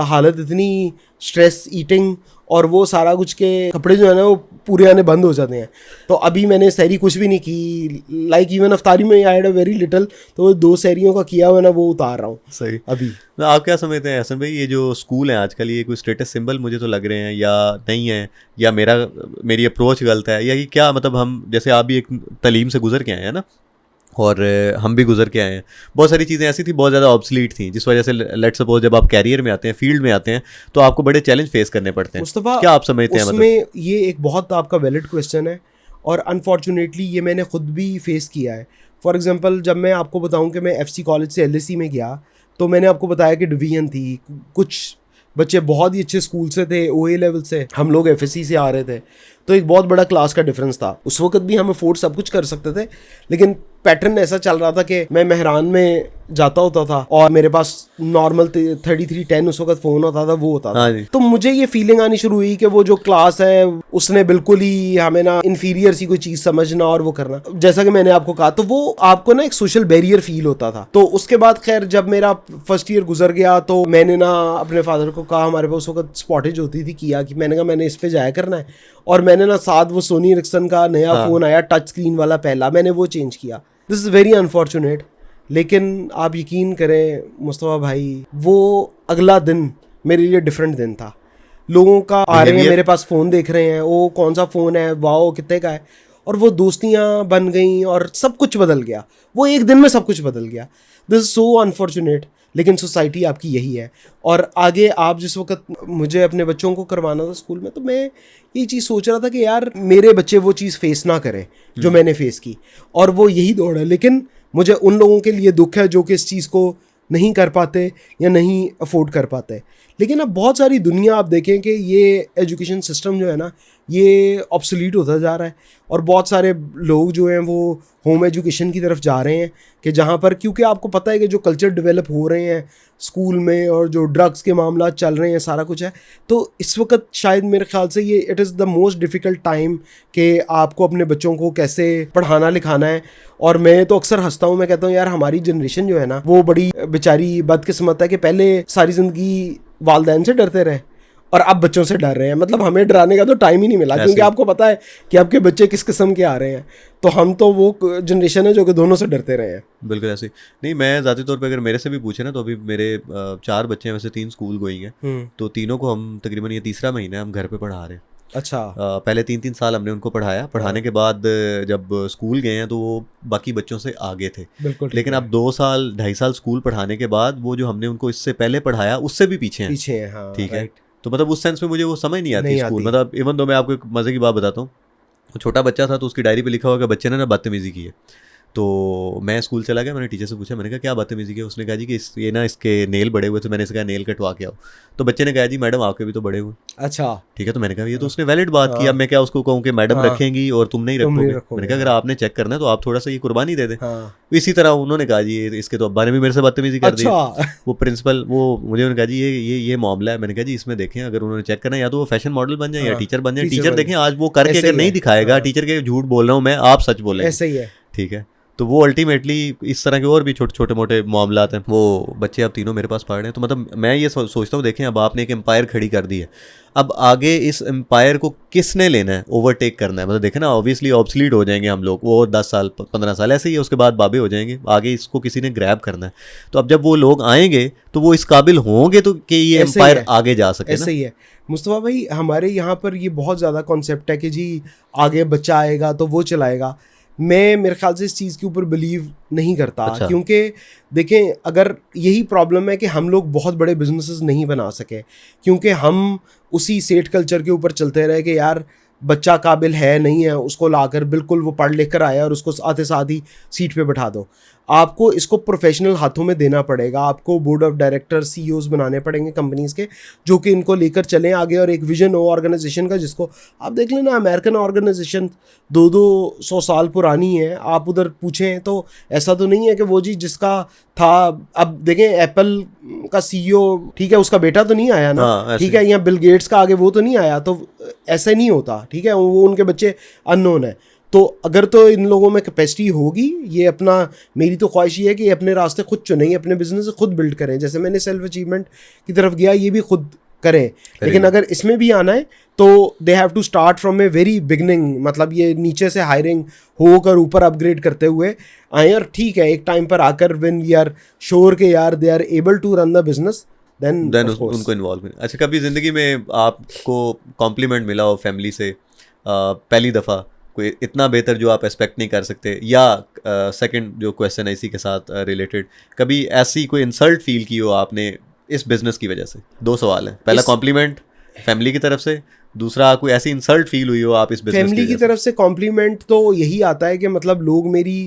Speaker 1: हालत इतनी स्ट्रेस ईटिंग और वो सारा कुछ के कपड़े जो है ना वो पूरे आने बंद हो जाते हैं। तो अभी मैंने सहरी कुछ भी नहीं की, लाइक इवन अफ्तारी में I had a very little, तो वो 2 सहरियों का किया हुआ ना वो उतार रहा हूँ
Speaker 2: सही
Speaker 1: अभी।
Speaker 2: तो आप क्या समझते हैं हसन भाई, ये जो स्कूल हैं आजकल ये कोई स्टेटस सिंबल मुझे तो लग रहे हैं या नहीं है, या मेरी अप्रोच गलत है, या कि क्या मतलब हम जैसे आप भी एक तालीम से गुजर के आए हैं ना और हम भी गुजर के आए हैं, बहुत सारी चीज़ें ऐसी थी बहुत ज़्यादा ऑब्सलीट थी जिस वजह से लेट्स सपोज जब आप कैरियर में आते हैं, फील्ड में आते हैं तो आपको बड़े चैलेंज फेस करने पड़ते हैं। मुस्तफा, क्या आप समझते हैं?
Speaker 1: उसमें ये एक बहुत आपका वैलिड क्वेश्चन है और अनफॉर्चुनेटली ये मैंने खुद भी फेस किया है। फॉर एग्जांपल, जब मैं आपको बताऊं कि मैं FC कॉलेज से LSE में गया तो मैंने आपको बताया कि डिवीजन थी, कुछ बच्चे बहुत ही अच्छे स्कूल से थे, OA लेवल से, हम लोग FSC से आ रहे थे, तो एक बहुत बड़ा क्लास का डिफरेंस था। उस वक्त भी हम अफोर्ड सब कुछ कर सकते थे, लेकिन पैटर्न ऐसा चल रहा था कि मैं मेहरान में जाता होता था और मेरे पास नॉर्मल 3310 उस वक्त फ़ोन होता था, वो होता था। तो मुझे ये फीलिंग आनी शुरू हुई कि वो जो क्लास है उसने बिल्कुल ही हमें ना इन्फीरियर सी कोई चीज़ समझना और वो करना, जैसा कि मैंने आपको कहा, तो वो आपको ना एक सोशल बैरियर फील होता था। तो उसके बाद खैर जब मेरा फर्स्ट ईयर गुजर गया तो मैंने ना अपने फादर को कहा, हमारे पास उस वक्त स्पॉटेज होती थी किया कि मैंने कहा मैंने इस पर जाया करना है, और मैंने ना साथ वो सोनी एरिक्सन का नया फ़ोन आया टच स्क्रीन वाला पहला, मैंने वो चेंज किया। दिस इज़ वेरी अनफॉर्चुनेट, लेकिन आप यकीन करें मुस्तफ़ा भाई, वो अगला दिन मेरे लिए डिफरेंट दिन था। लोगों का आ रहे हैं मेरे पास, फ़ोन देख रहे हैं, वो कौन सा फ़ोन है, वाओ कितने का है, और वो दोस्तियाँ बन गई और सब कुछ बदल गया, वो एक दिन में सब कुछ बदल गया। दिस इज़ सो अनफॉर्चुनेट, लेकिन सोसाइटी आपकी यही है। और आगे आप जिस वक्त मुझे अपने बच्चों को करवाना था स्कूल में, तो मैं ये चीज़ सोच रहा था कि यार मेरे बच्चे वो चीज़ फेस ना करें जो मैंने फेस की, और वो यही दौड़ है। लेकिन मुझे उन लोगों के लिए दुख है जो कि इस चीज़ को नहीं कर पाते या नहीं अफोर्ड कर पाते। लेकिन अब बहुत सारी दुनिया आप देखें कि ये एजुकेशन सिस्टम जो है ना, ये ऑब्सोलीट होता जा रहा है, और बहुत सारे लोग जो हैं वो होम एजुकेशन की तरफ जा रहे हैं, कि जहाँ पर, क्योंकि आपको पता है कि जो कल्चर डेवलप हो रहे हैं स्कूल में और जो ड्रग्स के मामला चल रहे हैं, सारा कुछ है, तो इस वक्त शायद मेरे ख्याल से ये it is the most difficult time कि आपको अपने बच्चों को कैसे पढ़ाना लिखाना है। और मैं तो अक्सर हंसता हूँ, मैं कहता हूँ यार हमारी जनरेशन जो है ना, वो बड़ी बेचारी बदकिस्मत है कि पहले सारी ज़िंदगी वालदैन से डरते रहे और अब बच्चों से डर रहे हैं। मतलब हमें डराने का तो टाइम ही नहीं मिला, क्योंकि आपको पता है कि आपके बच्चे किस किस्म के आ रहे हैं। तो हम तो वो जनरेशन है जो कि दोनों से डरते रहे हैं।
Speaker 2: बिल्कुल ऐसे नहीं, मैं ज़ाती तौर पे अगर मेरे से भी पूछे ना, तो अभी मेरे 4 बच्चे हैं, वैसे 3 स्कूल गोइंग हैं, तो तीनों को हम तकरीबन ये तीसरा महीना है हम घर पे पढ़ा रहे हैं।
Speaker 1: अच्छा।
Speaker 2: पहले 3-3 साल हमने उनको पढ़ाया, पढ़ाने के बाद जब स्कूल गए हैं तो वो बाकी बच्चों से आगे थे।
Speaker 1: बिल्कुल।
Speaker 2: लेकिन अब 2 साल 2.5 साल स्कूल पढ़ाने के बाद वो जो हमने उनको इससे पहले पढ़ाया उससे भी पीछे हैं।
Speaker 1: हाँ,
Speaker 2: ठीक है। तो मतलब उस सेंस में मुझे वो समझ नहीं आती स्कूल।
Speaker 1: आती।
Speaker 2: मतलब इवन तो मैं आपको एक मज़े की बात बताता हूँ, छोटा बच्चा था तो उसकी डायरी पे लिखा हुआ कि बच्चे ने ना बदतमीज़ी की है। तो मैं स्कूल चला गया, मैंने टीचर से पूछा, मैंने कहा क्या बदतमीज़ी की? उसने कहा जी कि ये ना इसके नेल बड़े हुए थे, मैंने इससे कहा नेल कटवा के आओ। तो बच्चे ने कहा जी मैडम आपके भी तो बड़े हुए।
Speaker 1: अच्छा।
Speaker 2: ठीक है, तो मैंने कहा ये तो उसने वैलिड बात की, अब मैं क्या उसको कहूँ कि मैडम रखेंगी और तुम नहीं रखोगे? मैंने कहा अगर आपने चेक करना है तो आप थोड़ा सा ये कुर्बानी दे दें। इसी तरह उन्होंने कहा जी इसके तो अब्बा ने भी मेरे से बदतमीज़ी कर दी। वो प्रिंसिपल वो मुझे उन्होंने कहा जी ये मामला है। मैंने कहा जी इसमें देखें, अगर उन्होंने चेक करना है या तो वो फैशन मॉडल बन जाए या टीचर बन जाए। टीचर देखें आज वो करके अगर नहीं दिखाएगा, टीचर के झूठ बोल रहा हूँ मैं, आप सच बोलेंगे।
Speaker 1: ऐसा ही है।
Speaker 2: ठीक है, तो वो अल्टीमेटली इस तरह के और भी छोटे छोटे मोटे मामला हैं। वो बच्चे अब तीनों मेरे पास पढ़ रहे हैं। तो मतलब मैं ये सोचता हूँ, देखें अब आपने एक एम्पायर खड़ी कर दी है, अब आगे इस एम्पायर को किसने लेना है, ओवरटेक करना है? मतलब देखें ना, ऑब्वियसली ऑब्सलीट हो जाएंगे हम लोग, वो 10 साल 15 साल ऐसे ही है, उसके बाद बाबे हो जाएंगे, आगे इसको किसी ने ग्रैब करना है। तो अब जब वो लोग आएंगे तो वो इस काबिल होंगे तो कि ये एम्पायर आगे जा सके।
Speaker 1: ऐसे ही है मुस्तफा भाई, हमारे यहाँ पर ये बहुत ज़्यादा कॉन्सेप्ट है कि जी आगे बच्चा आएगा तो वो चलाएगा। मैं मेरे ख्याल से इस चीज़ के ऊपर बिलीव नहीं करता। अच्छा। क्योंकि देखें, अगर यही प्रॉब्लम है कि हम लोग बहुत बड़े बिजनेसेस नहीं बना सके, क्योंकि हम उसी सेठ कल्चर के ऊपर चलते रहे कि यार बच्चा काबिल है नहीं है, उसको लाकर बिल्कुल वो पढ़ लिख कर आया और उसको आते साथ ही सीट पे बैठा दो। आपको इसको प्रोफेशनल हाथों में देना पड़ेगा, आपको बोर्ड ऑफ डायरेक्टर सीईओज बनाने पड़ेंगे कंपनीज़ के, जो कि इनको लेकर चलें आगे, और एक विजन हो ऑर्गेनाइजेशन का, जिसको आप देख लेना अमेरिकन ऑर्गेनाइजेशन 200 साल पुरानी है। आप उधर पूछें तो ऐसा तो नहीं है कि वो जी जिसका था, अब देखें एप्पल का सीईओ, ठीक है, उसका बेटा तो नहीं आया ना, ठीक है, यहाँ बिल गेट्स का आगे वो तो नहीं आया, तो ऐसा नहीं होता। ठीक है, वो उनके बच्चे अननोन है। तो अगर तो इन लोगों में कैपेसिटी होगी, ये अपना, मेरी तो ख्वाहिश ये है कि ये अपने रास्ते खुद चुनें, अपने बिजनेस खुद बिल्ड करें। जैसे मैंने सेल्फ अचीवमेंट की तरफ गया, ये भी खुद करें। लेकिन अगर इसमें भी आना है तो they have to start from a very beginning, मतलब ये नीचे से हायरिंग होकर ऊपर अपग्रेड करते हुए आए। और ठीक है, एक टाइम पर आकर व्हेन वी आर श्योर के यार they are able to run the business, then
Speaker 2: उनको इन्वॉल्व करें। अच्छा, कभी ज़िंदगी में आपको कॉम्प्लीमेंट मिला हो फैमिली से पहली दफ़ा, कोई इतना बेहतर जो आप एक्सपेक्ट नहीं कर सकते, या सेकंड जो क्वेश्चन है इसी के साथ रिलेटेड, कभी ऐसी कोई इंसल्ट फील की हो आपने इस बिज़नेस की वजह से? 2 सवाल हैं, पहला कॉम्प्लीमेंट फैमिली की तरफ से, दूसरा कोई ऐसी इंसल्ट फील हुई हो आप इस बिजनेस
Speaker 1: फैमिली की तरफ से? कॉम्प्लीमेंट तो यही आता है कि मतलब लोग मेरी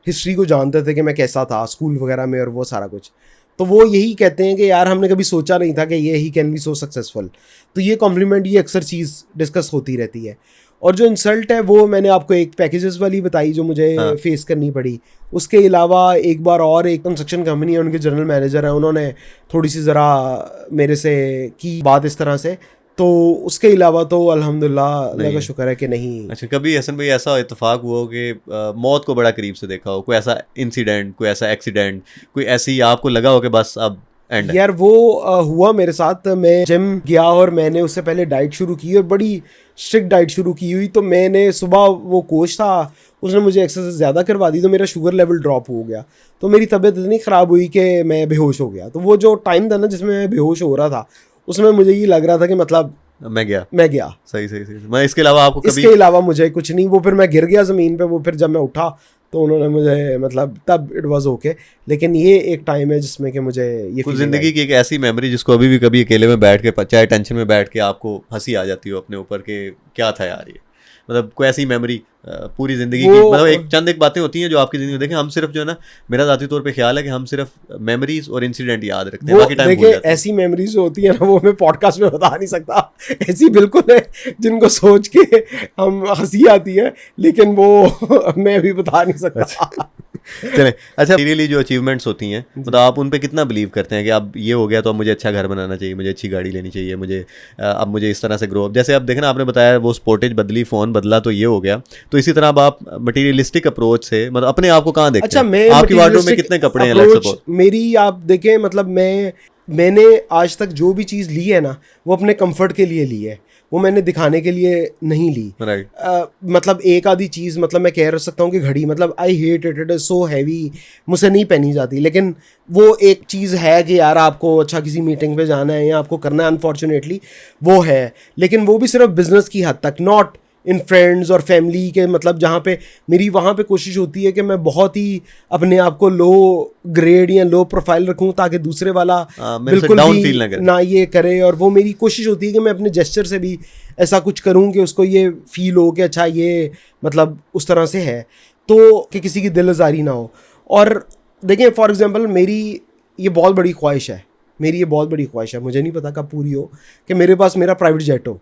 Speaker 1: हिस्ट्री को जानते थे कि मैं कैसा था स्कूल वगैरह में और वो सारा कुछ, तो वो यही कहते हैं कि यार हमने कभी सोचा नहीं था कि ये he can be so successful. तो ये कॉम्प्लीमेंट, ये अक्सर चीज़ डिस्कस होती रहती है। और जो इंसल्ट है वो मैंने आपको एक पैकेजेस वाली बताई जो मुझे फेस करनी पड़ी। उसके अलावा एक बार और एक कंस्ट्रक्शन कंपनी है, उनके जनरल मैनेजर हैं, उन्होंने थोड़ी सी ज़रा मेरे से की बात इस तरह से, तो उसके अलावा तो अल्हम्दुलिल्लाह अल्लाह का शुक्र है कि नहीं।
Speaker 2: अच्छा, कभी हसन भाई ऐसा इत्तेफाक हुआ हो कि मौत को बड़ा करीब से देखा हो, कोई ऐसा इंसिडेंट, कोई ऐसा एक्सीडेंट, कोई ऐसी आपको लगा हो कि बस अब एंड?
Speaker 1: यार वो हुआ मेरे साथ। मैं जिम गया और मैंने उससे पहले डाइट शुरू की और बड़ी स्ट्रिक्ट डाइट शुरू की हुई। तो मैंने सुबह, वो कोच था उसने मुझे एक्सरसाइज ज़्यादा करवा दी, तो मेरा शुगर लेवल ड्रॉप हो गया, तो मेरी तबीयत इतनी ख़राब हुई कि मैं बेहोश हो गया। तो वो जो टाइम था ना जिसमें मैं बेहोश हो रहा था, उसमें मुझे ये लग रहा था कि मतलब
Speaker 2: मैं गया। सही सही सही। मैं इसके अलावा आपको कभी,
Speaker 1: इसके अलावा मुझे कुछ नहीं। वो फिर मैं गिर गया ज़मीन पे, वो फिर जब मैं उठा तो उन्होंने मुझे मतलब तब इट वाज ओके। लेकिन ये एक टाइम है जिसमें कि मुझे ये
Speaker 2: कुछ जिंदगी की एक ऐसी मेमोरी जिसको अभी भी कभी अकेले में बैठ के, चाहे टेंशन में बैठ के, आपको हंसी आ जाती हो अपने ऊपर के क्या था यार ये, मतलब कोई ऐसी मेमोरी पूरी जिंदगी की, मतलब एक चंद एक बातें होती हैं जो आपकी जिंदगी में देखें हम सिर्फ जो है ना, मेरा ज़ाती तौर पे ख्याल है कि हम सिर्फ मेमोरीज और इंसिडेंट याद रखते हैं, बाकी टाइम भूल जाते हैं।
Speaker 1: ऐसी मेमोरीज होती है ना, वो मैं पॉडकास्ट में बता नहीं सकता। ऐसी बिल्कुल है जिनको सोच के हम हंसी आती है, लेकिन वो मैं भी बता नहीं सकता।
Speaker 2: चले, अच्छा रियली जो अचीवमेंट्स होती हैं, मतलब आप उन पे कितना बिलीव करते हैं कि अब ये हो गया तो अब मुझे अच्छा घर बनाना चाहिए, मुझे अच्छी गाड़ी लेनी चाहिए, मुझे अब मुझे इस तरह से ग्रो अप, जैसे आप देखना आपने बताया वो स्पोर्टेज बदली, फ़ोन बदला तो ये हो गया, तो इसी तरह अब आप मटीरियलिस्टिक अप्रोच से मतलब अपने आप को कहाँ देखते हैं?
Speaker 1: मैं
Speaker 2: आपकी वार्डरोब में कितने कपड़े हैं? लेट्स सपोज
Speaker 1: मेरी आप देखें, मतलब मैंने आज तक जो भी चीज़ ली है ना, वो अपने कंफर्ट के लिए ली है, वो मैंने दिखाने के लिए नहीं ली। मतलब एक आधी चीज़, मतलब मैं कह सकता हूँ कि घड़ी, मतलब I hate it, it is so heavy, मुझसे नहीं पहनी जाती। लेकिन वो एक चीज़ है कि यार आपको अच्छा किसी मीटिंग पे जाना है या आपको करना है, अनफॉर्चुनेटली वो है। लेकिन वो भी सिर्फ बिजनेस की हद तक, नॉट इन फ्रेंड्स और फैमिली के, मतलब जहाँ पे मेरी वहाँ पे कोशिश होती है कि मैं बहुत ही अपने आप को लो ग्रेड या लो प्रोफाइल रखूँ ताकि दूसरे वाला बिल्कुल भी ना ये करे। और वो मेरी कोशिश होती है कि मैं अपने जेस्चर से भी ऐसा कुछ करूँ कि उसको ये फील हो कि अच्छा ये मतलब उस तरह से है, तो कि किसी की दिल आज़ारी ना हो। और देखें फॉर एग्जांपल मेरी ये बहुत बड़ी ख्वाहिश है, मुझे नहीं पता कब पूरी हो, कि मेरे पास मेरा प्राइवेट जेट हो,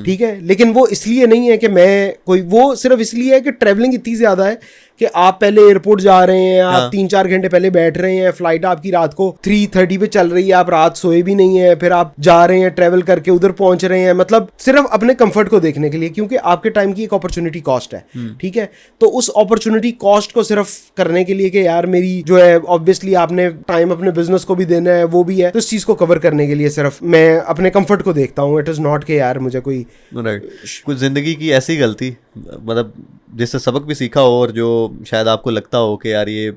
Speaker 1: ठीक है। लेकिन वो इसलिए नहीं है कि मैं कोई, वो सिर्फ इसलिए है कि ट्रैवलिंग इतनी ज़्यादा है कि आप पहले एयरपोर्ट जा रहे हैं, आप 3-4 घंटे पहले बैठ रहे हैं, फ्लाइट आपकी रात को 3:30 पे चल रही है, आप रात सोए भी नहीं है, फिर आप जा रहे हैं ट्रैवल करके उधर पहुंच रहे हैं, मतलब सिर्फ अपने कंफर्ट को देखने के लिए, क्योंकि आपके टाइम की एक अपॉर्चुनिटी कॉस्ट है, ठीक है। तो उस अपॉर्चुनिटी कॉस्ट को सिर्फ करने के लिए कि यार मेरी जो है, ऑब्वियसली आपने टाइम अपने बिजनेस को भी देना है, वो भी है, तो इस चीज़ को कवर करने के लिए सिर्फ मैं अपने कंफर्ट को देखता हूँ। इट इज़ नॉट कि यार मुझे कोई
Speaker 2: कुछ जिंदगी की ऐसी गलती, मतलब जिससे सबक भी सीखा हो और जो शायद आपको लगता हो कि यार ये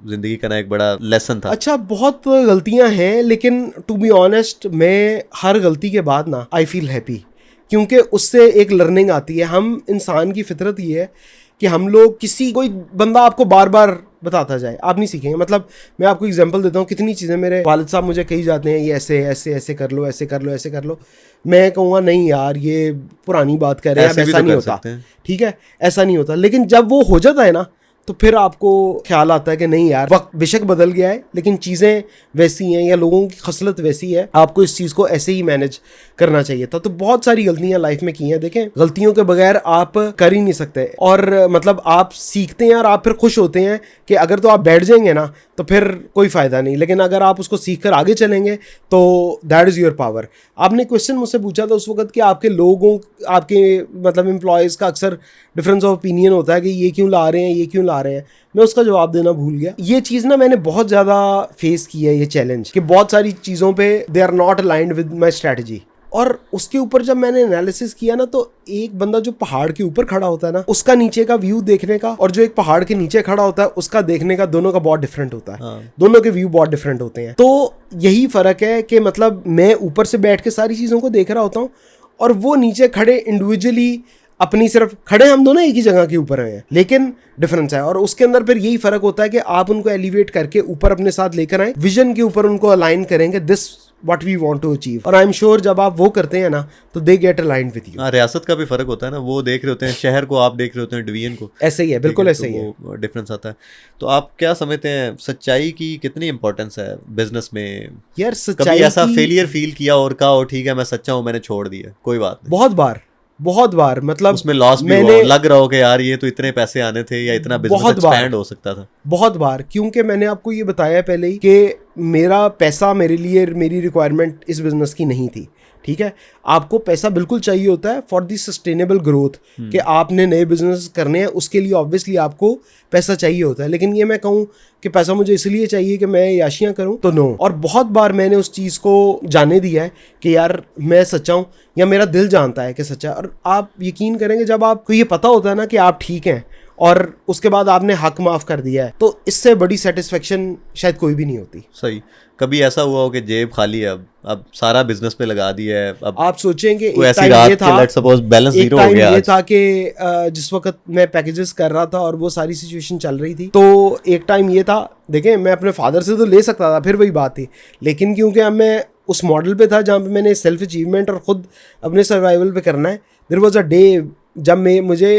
Speaker 2: जिंदगी का ना एक बड़ा लेसन था।
Speaker 1: अच्छा, बहुत गलतियां हैं, लेकिन टू बी ऑनेस्ट मैं हर गलती के बाद ना आई फील हैप्पी, क्योंकि उससे एक लर्निंग आती है। हम इंसान की फितरत ये है कि हम लोग, कोई बंदा आपको बार बार बताता जाए, आप नहीं सीखेंगे। मतलब मैं आपको एग्जांपल देता हूँ, कितनी चीज़ें मेरे वालिद साहब मुझे कही जाते हैं, ये ऐसे ऐसे ऐसे कर लो, ऐसे कर लो, ऐसे कर लो। मैं कहूँगा नहीं यार ये पुरानी बात कर रहे हैं, ऐसा नहीं होता, ठीक है, ऐसा नहीं होता। लेकिन जब वो हो जाता है ना, तो फिर आपको ख्याल आता है कि नहीं यार, वक्त बेशक बदल गया है लेकिन चीज़ें वैसी हैं या लोगों की खसलत वैसी है, आपको इस चीज़ को ऐसे ही मैनेज करना चाहिए था। तो बहुत सारी गलतियां लाइफ में की हैं। देखें, गलतियों के बगैर आप कर ही नहीं सकते, और मतलब आप सीखते हैं और आप फिर खुश होते हैं कि अगर तो आप बैठ जाएंगे ना तो फिर कोई फ़ायदा नहीं, लेकिन अगर आप उसको सीख कर आगे चलेंगे तो दैट इज़ योर पावर। आपने क्वेश्चन मुझसे पूछा था उस वक्त कि आपके लोगों, आपके मतलब एम्प्लॉयज़ का अक्सर डिफरेंस ऑफ ओपिनियन होता है कि ये क्यों ला रहे हैं, ये क्यों ला रहे हैं। मैं उसका जवाब देना भूल गया। ये चीज़ ना मैंने बहुत ज़्यादा फेस की है, ये चैलेंज, कि बहुत सारी चीज़ों पे they are not aligned with my strategy. और उसके ऊपर जब मैंने एनालिसिस किया ना, तो एक बंदा जो पहाड़ के ऊपर खड़ा होता है ना, उसका नीचे का व्यू देखने का और जो एक पहाड़ के नीचे खड़ा होता है उसका देखने का, दोनों का बहुत डिफरेंट होता है। दोनों के व्यू बहुत डिफरेंट होते हैं। तो यही फर्क है कि मतलब मैं ऊपर से बैठ के सारी चीज़ों को देख रहा होता हूँ और वो नीचे खड़े इंडिविजुअली अपनी सिर्फ खड़े, हम दोनों एक ही जगह के ऊपर हैं लेकिन डिफरेंस है। और उसके अंदर फिर यही फर्क होता है कि आप उनको एलिवेट करके ऊपर अपने साथ लेकर आए, विजन के ऊपर उनको अलाइन करेंगे, this what we want to achieve. और आई एम श्योर जब आप वो करते हैं ना तो they get aligned with you.
Speaker 2: रियासत का भी फर्क होता है ना, वो देख रहे होते हैं शहर को, आप देख रहे होते हैं डिवीजन को।
Speaker 1: ऐसे ही है, बिल्कुल ऐसे ही है,
Speaker 2: डिफरेंस आता है। तो आप क्या समझते हैं सच्चाई की कितनी इंपॉर्टेंस है बिजनेस में?
Speaker 1: यार सच्चाई,
Speaker 2: कभी ऐसा फेलियर फील किया और कहा हो ठीक है मैं सच्चा हूँ, मैंने छोड़ दिया, कोई बात नहीं?
Speaker 1: बहुत बार मतलब
Speaker 2: उसमें लॉस भी हुआ, लग रहा हो कि यार ये तो इतने पैसे आने थे या इतना बिजनेस एक्सपैंड हो सकता था।
Speaker 1: बहुत बार, क्योंकि मैंने आपको ये बताया पहले ही कि मेरा पैसा मेरे लिए, मेरी रिक्वायरमेंट इस बिजनेस की नहीं थी, ठीक है। आपको पैसा बिल्कुल चाहिए होता है फॉर दी सस्टेनेबल ग्रोथ, कि आपने नए बिजनेस करने हैं, उसके लिए ऑब्वियसली आपको पैसा चाहिए होता है। लेकिन ये मैं कहूँ कि पैसा मुझे इसलिए चाहिए कि मैं याशियाँ करूँ, तो नो। और बहुत बार मैंने उस चीज़ को जाने दिया है कि यार मैं सच्चा हूँ, या मेरा दिल जानता है कि सच्चा। और आप यकीन करेंगे, जब आपको ये पता होता है ना कि आप ठीक हैं और उसके बाद आपने हक माफ कर दिया है, तो इससे बड़ी सेटिस्फेक्शन शायद कोई भी नहीं होती।
Speaker 2: सही। कभी ऐसा हुआ हो कि जेब खाली है, अब सारा बिजनेस पे लगा दिया है, अब
Speaker 1: आप सोचेंगे
Speaker 2: कोई
Speaker 1: एक
Speaker 2: ऐसी
Speaker 1: टाइम
Speaker 2: रात
Speaker 1: ये
Speaker 2: कि
Speaker 1: था,
Speaker 2: लेट्स सपोज बैलेंस
Speaker 1: एक
Speaker 2: जीरो हो
Speaker 1: टाइम
Speaker 2: गया
Speaker 1: ये
Speaker 2: आज।
Speaker 1: था कि जिस वक्त मैं पैकेजेस कर रहा था और वो सारी सिचुएशन चल रही थी, तो एक टाइम ये था, देखें मैं अपने फादर से तो ले सकता था, फिर वही बात थी, लेकिन क्योंकि अब मैं उस मॉडल पे था जहाँ पे मैंने सेल्फ अचीवमेंट और ख़ुद अपने सर्वाइवल पे करना है। देयर वाज अ डे जब मुझे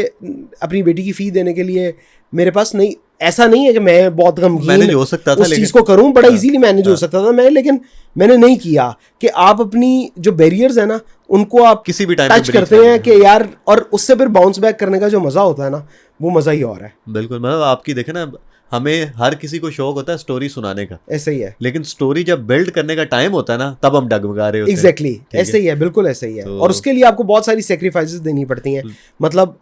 Speaker 1: अपनी बेटी की फ़ी देने के लिए मेरे पास नहीं, ऐसा नहीं है कि मैं बहुत
Speaker 2: मैनेज हो सकता था,
Speaker 1: उस चीज़ को करूं, बड़ा इजीली मैनेज हो सकता था मैं, लेकिन मैंने नहीं किया कि आप अपनी जो बैरियर्स है ना उनको आप
Speaker 2: किसी भी टाइम
Speaker 1: टच करते हैं कि यार, और उससे फिर बाउंस बैक करने का जो मज़ा होता है ना, वो मज़ा ही और है।
Speaker 2: बिल्कुल, मतलब आपकी देखे ना, हमें हर किसी को शौक होता है स्टोरी सुनाने का,
Speaker 1: ऐसे ही है,
Speaker 2: लेकिन स्टोरी जब बिल्ड करने का टाइम होता है ना, तब हम डगमगा रहे होते हैं।
Speaker 1: एग्जैक्टली ऐसे ही है, बिल्कुल ऐसे ही है। और उसके लिए आपको बहुत सारी सेक्रीफाइसेस देनी पड़ती हैं, मतलब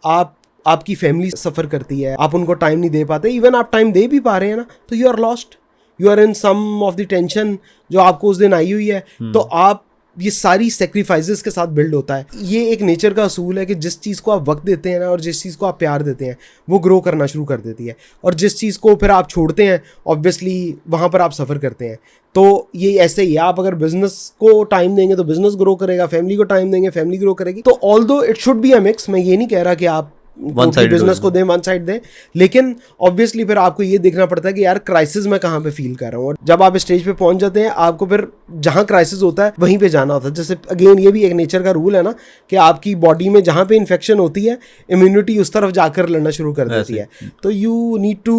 Speaker 1: आपकी फैमिली सफ़र करती है, आप उनको टाइम नहीं दे पाते, इवन आप टाइम दे भी पा रहे हैं ना, तो you are lost, you are in some of the tension जो आपको उस दिन आई हुई है, तो आप ये सारी सेक्रीफाइसेस के साथ बिल्ड होता है। ये एक नेचर का असूल है कि जिस चीज़ को आप वक्त देते हैं ना और जिस चीज़ को आप प्यार देते हैं वो ग्रो करना शुरू कर देती है, और जिस चीज़ को फिर आप छोड़ते हैं ऑब्वियसली वहाँ पर आप सफ़र करते हैं। तो ये ऐसे ही, आप अगर बिजनेस को टाइम देंगे तो बिजनेस ग्रो करेगा, फैमिली को टाइम देंगे फैमिली ग्रो करेगी। तो although it should be a mix, मैं ये नहीं कह रहा कि आप बिजनेस को दें, वन साइड दें, लेकिन ऑब्वियसली फिर आपको ये देखना पड़ता है कि यार क्राइसिस मैं कहाँ पे फील कर रहा हूँ, और जब आप स्टेज पे पहुंच जाते हैं आपको फिर जहाँ क्राइसिस होता है वहीं पे जाना होता है। जैसे अगेन ये भी एक नेचर का रूल है ना कि आपकी बॉडी में जहाँ पे इन्फेक्शन होती है इम्यूनिटी उस तरफ जाकर लड़ना शुरू कर देती है, तो यू नीड टू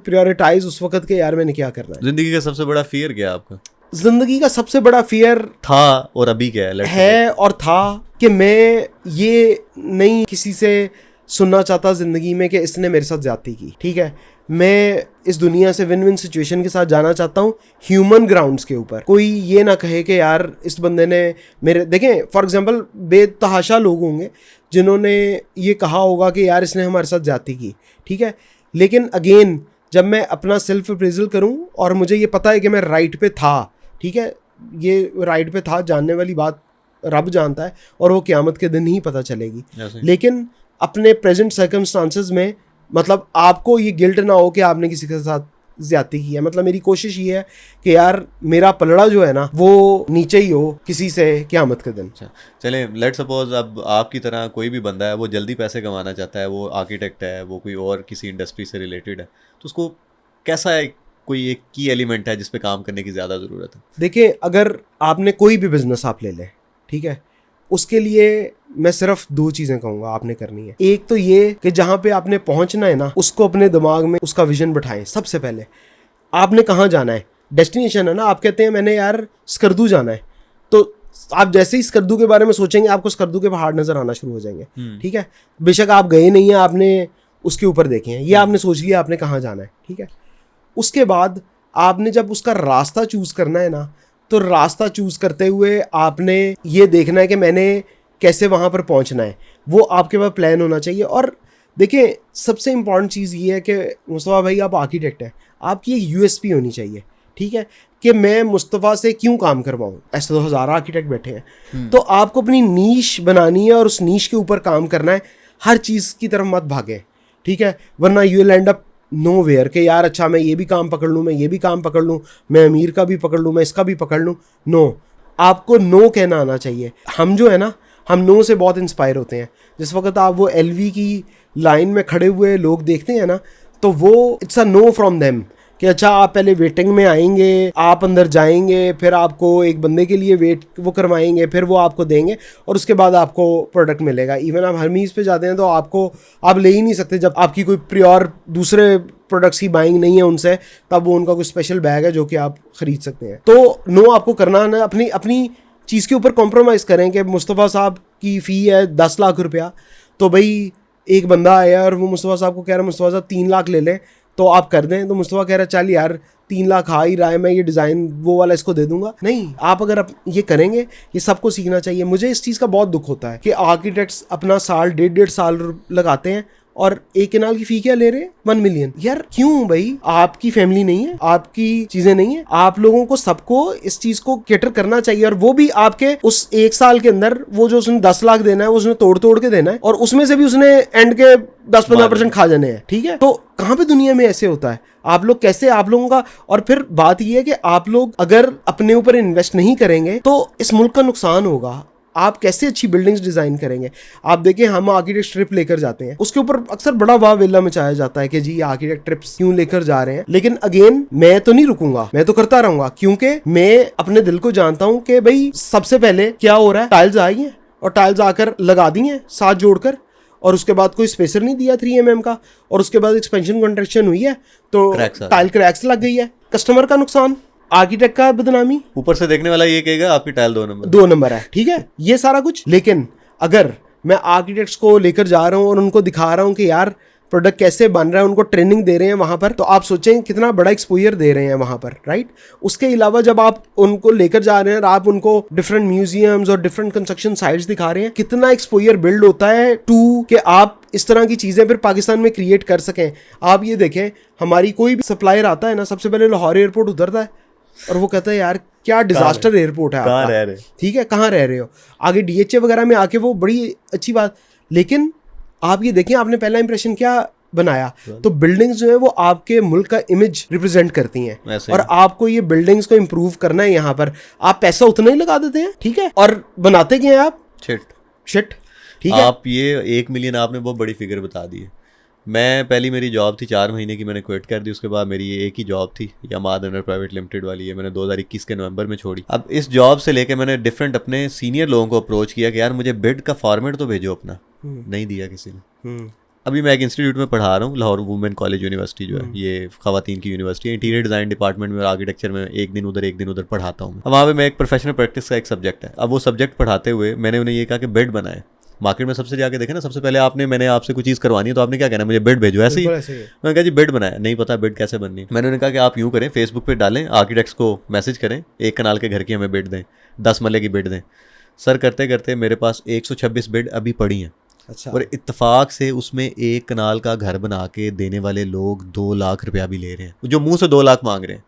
Speaker 1: प्रायोरिटाइज उस वक्त के यार मैंने क्या करना है।
Speaker 2: जिंदगी का सबसे बड़ा फियर क्या आपका?
Speaker 1: जिंदगी का सबसे बड़ा फियर
Speaker 2: था और अभी क्या
Speaker 1: है और था कि मैं ये नहीं किसी से सुनना चाहता ज़िंदगी में कि इसने मेरे साथ ज्यादती की, ठीक है। मैं इस दुनिया से विन विन सिचुएशन के साथ जाना चाहता हूँ, ह्यूमन ग्राउंड्स के ऊपर। कोई ये ना कहे कि यार इस बंदे ने मेरे, देखें फॉर एग्जांपल बेतहाशा लोग होंगे जिन्होंने ये कहा होगा कि यार इसने हमारे साथ ज्यादती की, ठीक है, लेकिन अगेन जब मैं अपना सेल्फ अप्रेजल करूँ और मुझे ये पता है कि मैं राइट पे था, ठीक है, ये राइट पे था, जानने वाली बात रब जानता है और वो क़यामत के दिन ही पता चलेगी, लेकिन अपने प्रेजेंट सर्कमस्टांसेस में मतलब आपको ये गिल्ट ना हो कि आपने किसी के साथ ज्यादती की है। मतलब मेरी कोशिश ये है कि यार मेरा पलड़ा जो है ना वो नीचे ही हो किसी से क़यामत के दिन।
Speaker 2: चलें, लेट सपोज अब आपकी तरह कोई भी बंदा है, वो जल्दी पैसे कमाना चाहता है, वो आर्किटेक्ट है, वो कोई और किसी इंडस्ट्री से रिलेटेड है, तो उसको कैसा है, कोई एक की एलिमेंट है जिस पे काम करने की ज़्यादा ज़रूरत है?
Speaker 1: देखिए, अगर आपने कोई भी बिजनेस आप ले लें, ठीक है, उसके लिए मैं सिर्फ दो चीज़ें कहूँगा आपने करनी है। एक तो ये कि जहाँ पे आपने पहुँचना है ना उसको अपने दिमाग में उसका विजन बिठाएं। सबसे पहले आपने कहाँ जाना है, डेस्टिनेशन है ना, आप कहते हैं मैंने यार स्कर्दू जाना है, तो आप जैसे ही स्कर्दू के बारे में सोचेंगे आपको स्कर्दू के पहाड़ नज़र आना शुरू हो जाएंगे, ठीक है, बेशक आप गए नहीं हैं, आपने उसके ऊपर देखे हैं, ये आपने सोच लिया आपने कहाँ जाना है, ठीक है। उसके बाद आपने जब उसका रास्ता चूज़ करना है ना, तो रास्ता चूज़ करते हुए आपने ये देखना है कि मैंने कैसे वहाँ पर पहुँचना है, वो आपके पास प्लान होना चाहिए। और देखिए सबसे इम्पॉर्टेंट चीज़ ये है कि मुस्तफ़ा भाई आप आर्किटेक्ट हैं, आपकी एक यूएसपी होनी चाहिए, ठीक है, कि मैं मुस्तफ़ा से क्यों काम करवाऊँ। ऐसे तो हज़ारों आर्किटेक्ट बैठे हैं, तो आपको अपनी नीश बनानी है और उस नीश के ऊपर काम करना है, हर चीज़ की तरफ मत भागें, ठीक है, वरना you will end up nowhere कि यार अच्छा मैं ये भी काम पकड़ लूँ, मैं ये भी काम पकड़ लूँ, मैं अमीर का भी पकड़ लूँ, मैं इसका भी पकड़ लूँ। नो, आपको नो कहना आना चाहिए। हम जो है ना, हम नो से बहुत इंस्पायर होते हैं। जिस वक्त आप वो LV की लाइन में खड़े हुए लोग देखते हैं ना, तो वो it's a know from them कि अच्छा आप पहले वेटिंग में आएंगे, आप अंदर जाएंगे, फिर आपको एक बंदे के लिए वेट वो करवाएंगे, फिर वो आपको देंगे और उसके बाद आपको प्रोडक्ट मिलेगा। इवन आप हरमीज़ पे जाते हैं तो आप ले ही नहीं सकते जब आपकी कोई प्योर दूसरे प्रोडक्ट्स की बाइंग नहीं है उनसे, तब वो उनका कोई स्पेशल बैग है जो कि आप ख़रीद सकते हैं। तो नो आपको करना है ना, अपनी चीज़ के ऊपर कॉम्प्रोमाइज़ करें कि मुस्तफ़ा साहब की फ़ी है 10 लाख रुपया, तो भाई एक बंदा आया और वो मुस्तफ़ा साहब को कह रहा है मुस्तफ़ा साहब 3 लाख ले लें, तो आप कर दें, तो मुस्तफ़ा कह रहा है चल यार 3 लाख आ ही रहा है, मैं ये डिज़ाइन वो वाला इसको दे दूंगा। नहीं, आप अगर ये करेंगे, ये सबको सीखना चाहिए। मुझे इस चीज़ का बहुत दुख होता है कि आर्किटेक्ट्स अपना साल 1.5 साल लगाते हैं और एक कनाल की फी क्या ले रहे हैं, 1 मिलियन। यार क्यों भाई, आपकी फैमिली नहीं है, आपकी चीजें नहीं है, आप लोगों को सबको इस चीज को केटर करना चाहिए, और वो भी आपके उस 1 साल के अंदर वो जो उसने 10 लाख देना है वो उसने तोड़ के देना है, और उसमें से भी उसने एंड के 10-15% खा जाने हैं। ठीक है, तो कहां पे दुनिया में ऐसे होता है? आप लोग कैसे, आप लोगों का, और फिर बात यह है कि आप लोग अगर अपने ऊपर इन्वेस्ट नहीं करेंगे तो इस मुल्क का नुकसान होगा। आप कैसे अच्छी बिल्डिंग्स डिजाइन करेंगे? आप देखिए, हम आर्किटेक्ट ट्रिप लेकर जाते हैं, उसके ऊपर अक्सर बड़ा वाह वेला मचाया जाता है कि जी आर्किटेक्ट ट्रिप्स क्यों लेकर जा रहे हैं, लेकिन अगेन मैं तो नहीं रुकूंगा, मैं तो करता रहूंगा, क्योंकि मैं अपने दिल को जानता हूं कि भाई सबसे पहले क्या हो रहा है, टाइल्स आई हैं और टाइल्स आकर लगा दी हैं साथ जोड़कर, और उसके बाद कोई स्पेसर नहीं दिया 3 mm का, और उसके बाद एक्सपेंशन कंस्ट्रक्शन हुई है तो टाइल क्रैक्स लग गई है, कस्टमर का नुकसान, आर्किटेक्ट का बदनामी,
Speaker 2: ऊपर से देखने वाला ये कहेगा आपकी टाइल
Speaker 1: 2 नंबर है। ठीक है, ये सारा कुछ। लेकिन अगर मैं आर्किटेक्ट्स को लेकर जा रहा हूं और उनको दिखा रहा हूं कि यार प्रोडक्ट कैसे बन रहा है, उनको ट्रेनिंग दे रहे हैं वहां पर, तो आप सोचें कितना बड़ा एक्सपोजर दे रहे हैं वहां पर, राइट। उसके अलावा जब आप उनको लेकर जा रहे हैं और आप उनको डिफरेंट म्यूजियम्स और डिफरेंट कंस्ट्रक्शन साइट्स दिखा रहे हैं, कितना एक्सपोजर बिल्ड होता है टू कि आप इस तरह की चीजें फिर पाकिस्तान में क्रिएट कर सकें। आप ये देखें, हमारी कोई भी सप्लायर आता है ना, सबसे पहले लाहौर एयरपोर्ट उतरता है और वो कहता है यार क्या डिजास्टर एयरपोर्ट है आपका, ठीक है, कहाँ रह रहे हो, आगे DHA वगैरह में आके वो बड़ी अच्छी बात। लेकिन आप ये देखिए, आपने पहला इंप्रेशन क्या बनाया, तो बिल्डिंग्स जो है वो आपके मुल्क का इमेज रिप्रेजेंट करती हैं, और आपको ये बिल्डिंग्स को इम्प्रूव करना है। यहाँ पर आप पैसा उतना ही लगा देते हैं, ठीक है, और बनाते क्या हैं आप, शिट। ठीक है,
Speaker 2: आप ये 1 मिलियन आपने बहुत बड़ी फिगर बता दी है। मैं पहली मेरी जॉब थी 4 महीने की, मैंने क्विट कर दी। उसके बाद मेरी ये एक ही जॉब थी, यामाद अंडर प्राइवेट लिमिटेड वाली है, मैंने 2021 के नवंबर में छोड़ी। अब इस जॉब से लेके मैंने डिफरेंट अपने सीनियर लोगों को अप्रोच किया कि यार मुझे बिड का फॉर्मेट तो भेजो अपना, नहीं दिया किसी ने। अभी मैं एक इंस्टीट्यूट में पढ़ा रहा हूँ, लाहौर वुमेन कॉलेज यूनिवर्सिटी जो है, ये खवातीन की यूनिवर्सिटी है, इंटीरियर डिज़ाइन डिपार्टमेंट में और आर्किटेक्चर में एक दिन उधर पढ़ाता हूँ। अब वहाँ पे मैं एक प्रोफेशनल प्रैक्टिस का एक सब्जेक्ट है। अब वो सब्जेक्ट पढ़ाते हुए मैंने उन्हें ये कहा कि बेड बनाए। मार्केट में सबसे जाके देखे ना, सबसे पहले मैंने आपसे कुछ चीज़ करवानी है तो आपने क्या कहना है, मुझे बेड भेजो, ऐसे ही। मैंने कहा जी बेड बनाया, नहीं पता बेड कैसे बननी है। मैंने उन्हें कहा कि आप यूँ करें, फेसबुक पे डालें, आर्किटेक्ट्स को मैसेज करें, 1 कनाल के घर की हमें बेड दें, 10 मरले की बेड दें। सर करते करते मेरे पास 126 बेड अभी पड़ी हैं।
Speaker 1: अच्छा।
Speaker 2: और इत्तेफाक से उसमें 1 कनाल का घर बना के देने वाले लोग 2 लाख रुपया भी ले रहे हैं, जो मुंह से 2 लाख मांग रहे हैं।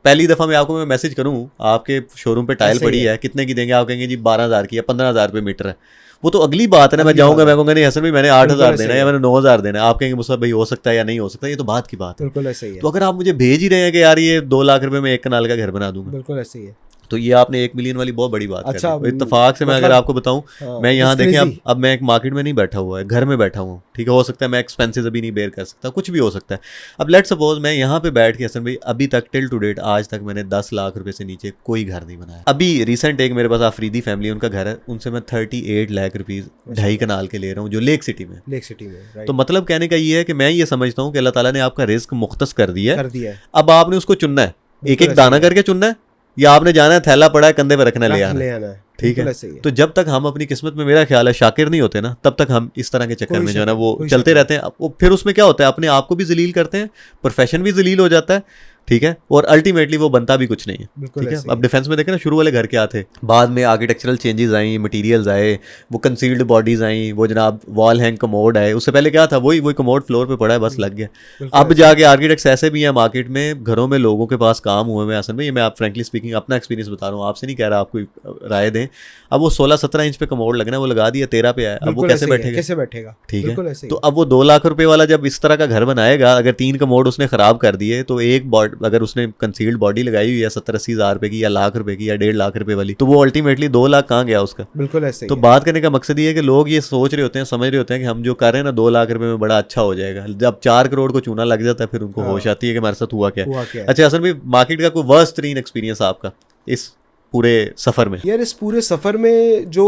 Speaker 2: पहली दफ़ा मैं मैसेज करूं, आपके शोरूम पे टाइल पड़ी है, कितने की देंगे, आप कहेंगे जी 12,000 की या 15,000 रुपये मीटर है। वो तो अगली बात है ना, मैं जाऊंगा, मैं कहूँगा नहीं हसन भाई मैंने 8,000 देना है या मैंने 9,000 देना है, आप कहेंगे मुझसे भाई हो सकता है या नहीं हो सकता, ये तो बात की बात है।
Speaker 1: बिल्कुल ऐसे ही है।
Speaker 2: तो अगर आप मुझे भेज ही रहे हैं कि यार ये 2 लाख रुपए में 1 कनाल का घर बना दूंगा,
Speaker 1: बिल्कुल ऐसे ही है।
Speaker 2: तो ये आपने 1 मिलियन वाली बहुत बड़ी बात
Speaker 1: अच्छा,
Speaker 2: कर दी। इत्तेफाक से मैं अगर आपको बताऊं, मैं यहाँ देखें अब मैं एक मार्केट में नहीं बैठा हुआ है, घर में बैठा हूँ, ठीक है। हो सकता है मैं एक्सपेंसेस अभी नहीं बेयर कर सकता, कुछ भी हो सकता है। अब लेट्स सपोज मैं यहाँ पे बैठ के, हसन भाई अभी तक टिल टू डेट आज तक मैंने 10 लाख रुपए से नीचे कोई घर नहीं बनाया। अभी रिसेंट एक मेरे पास आफरीदी फैमिली, उनका घर है, उनसे मैं 38 लाख रुपीज 2.5 कनाल के ले रहा हूँ, जो लेक सिटी में। तो मतलब कहने का ये है कि मैं ये समझता हूँ कि अल्लाह ताला ने आपका रिस्क मुख्तस कर दिया है, अब आपने उसको चुनना है, एक एक दाना करके चुनना है, या आपने जाना है थैला पड़ा है कंधे पे रखना ले आना है, ठीक है। तो जब तक हम अपनी किस्मत में, मेरा ख्याल है, शाकिर नहीं होते ना, तब तक हम इस तरह के चक्कर में जो है ना वो चलते रहते हैं। फिर उसमें क्या होता है, अपने आप को भी जलील करते हैं, प्रोफेशन भी जलील हो जाता है, ठीक है, और अल्टीमेटली वो बनता भी कुछ नहीं है, ठीक है। अब डिफेंस में देखें ना, शुरू वाले घर क्या थे, बाद में आर्किटेक्चरल चेंजेस आई, मटेरियल्स आए, वो कंसील्ड बॉडीज आई, वो जनाब वॉल हैंग कमोड आए। उससे पहले क्या था, वही कमोड फ्लोर पे पड़ा है, बस लग गया। अब जाके आर्किटेक्ट्स ऐसे भी हैं मार्केट में, घरों में लोगों के पास काम हुए हैं। असल में ये मैं आप फ्रेंकली स्पीकिंग अपना एक्सपीरियंस बता रहा हूँ, आपसे नहीं कह रहा, आपको राय दें। अब वो 16-17 इंच पे कमोड लगना है, वो लगा दिया 13 पे है, अब वो कैसे बैठेगा, ठीक है। तो अब वो 2 लाख रुपए वाला जब इस तरह का घर बनाएगा, अगर 3 कमोड उसने खराब कर दिए, तो एक अगर उसने कंसील्ड बॉडी लगाई हुई है 70-80 हज़ार रुपए की या लाख रुपए की या 1.5 लाख रुपए वाली, तो वो अल्टीमेटली 2 लाख कहाँ गया उसका।
Speaker 1: बिल्कुल ऐसे।
Speaker 2: तो बात करने का मकसद ये है कि लोग ये सोच रहे होते हैं, समझ रहे होते हैं कि हम जो कर रहे हैं ना 2 लाख रुपए में बड़ा अच्छा हो जाएगा। जब 4 करोड़ को चूना लग जाता है, फिर उनको होश आती है कि हमारे साथ हुआ क्या। अच्छा असल में मार्केट का कोई वर्स्ट तरीन एक्सपीरियंस आपका इस पूरे सफ़र में?
Speaker 1: यार इस पूरे सफ़र में जो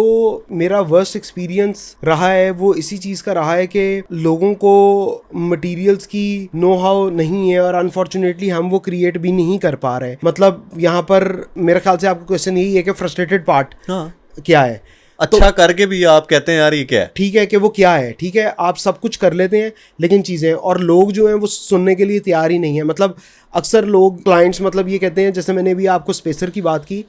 Speaker 1: मेरा वर्स्ट एक्सपीरियंस रहा है वो इसी चीज़ का रहा है कि लोगों को मटेरियल्स की नो हाउ नहीं है, और अनफॉर्चुनेटली हम वो क्रिएट भी नहीं कर पा रहे। मतलब यहाँ पर मेरे ख्याल से आपका क्वेश्चन यही है कि फ्रस्ट्रेटेड पार्ट क्या है।
Speaker 2: अच्छा तो, करके भी आप कहते हैं यार ये क्या है,
Speaker 1: ठीक है कि वो क्या है, ठीक है आप सब कुछ कर लेते हैं, लेकिन चीज़ें और लोग जो हैं वो सुनने के लिए तैयार ही नहीं है। मतलब अक्सर लोग क्लाइंट्स मतलब ये कहते हैं, जैसे मैंने भी आपको स्पेसर की बात की,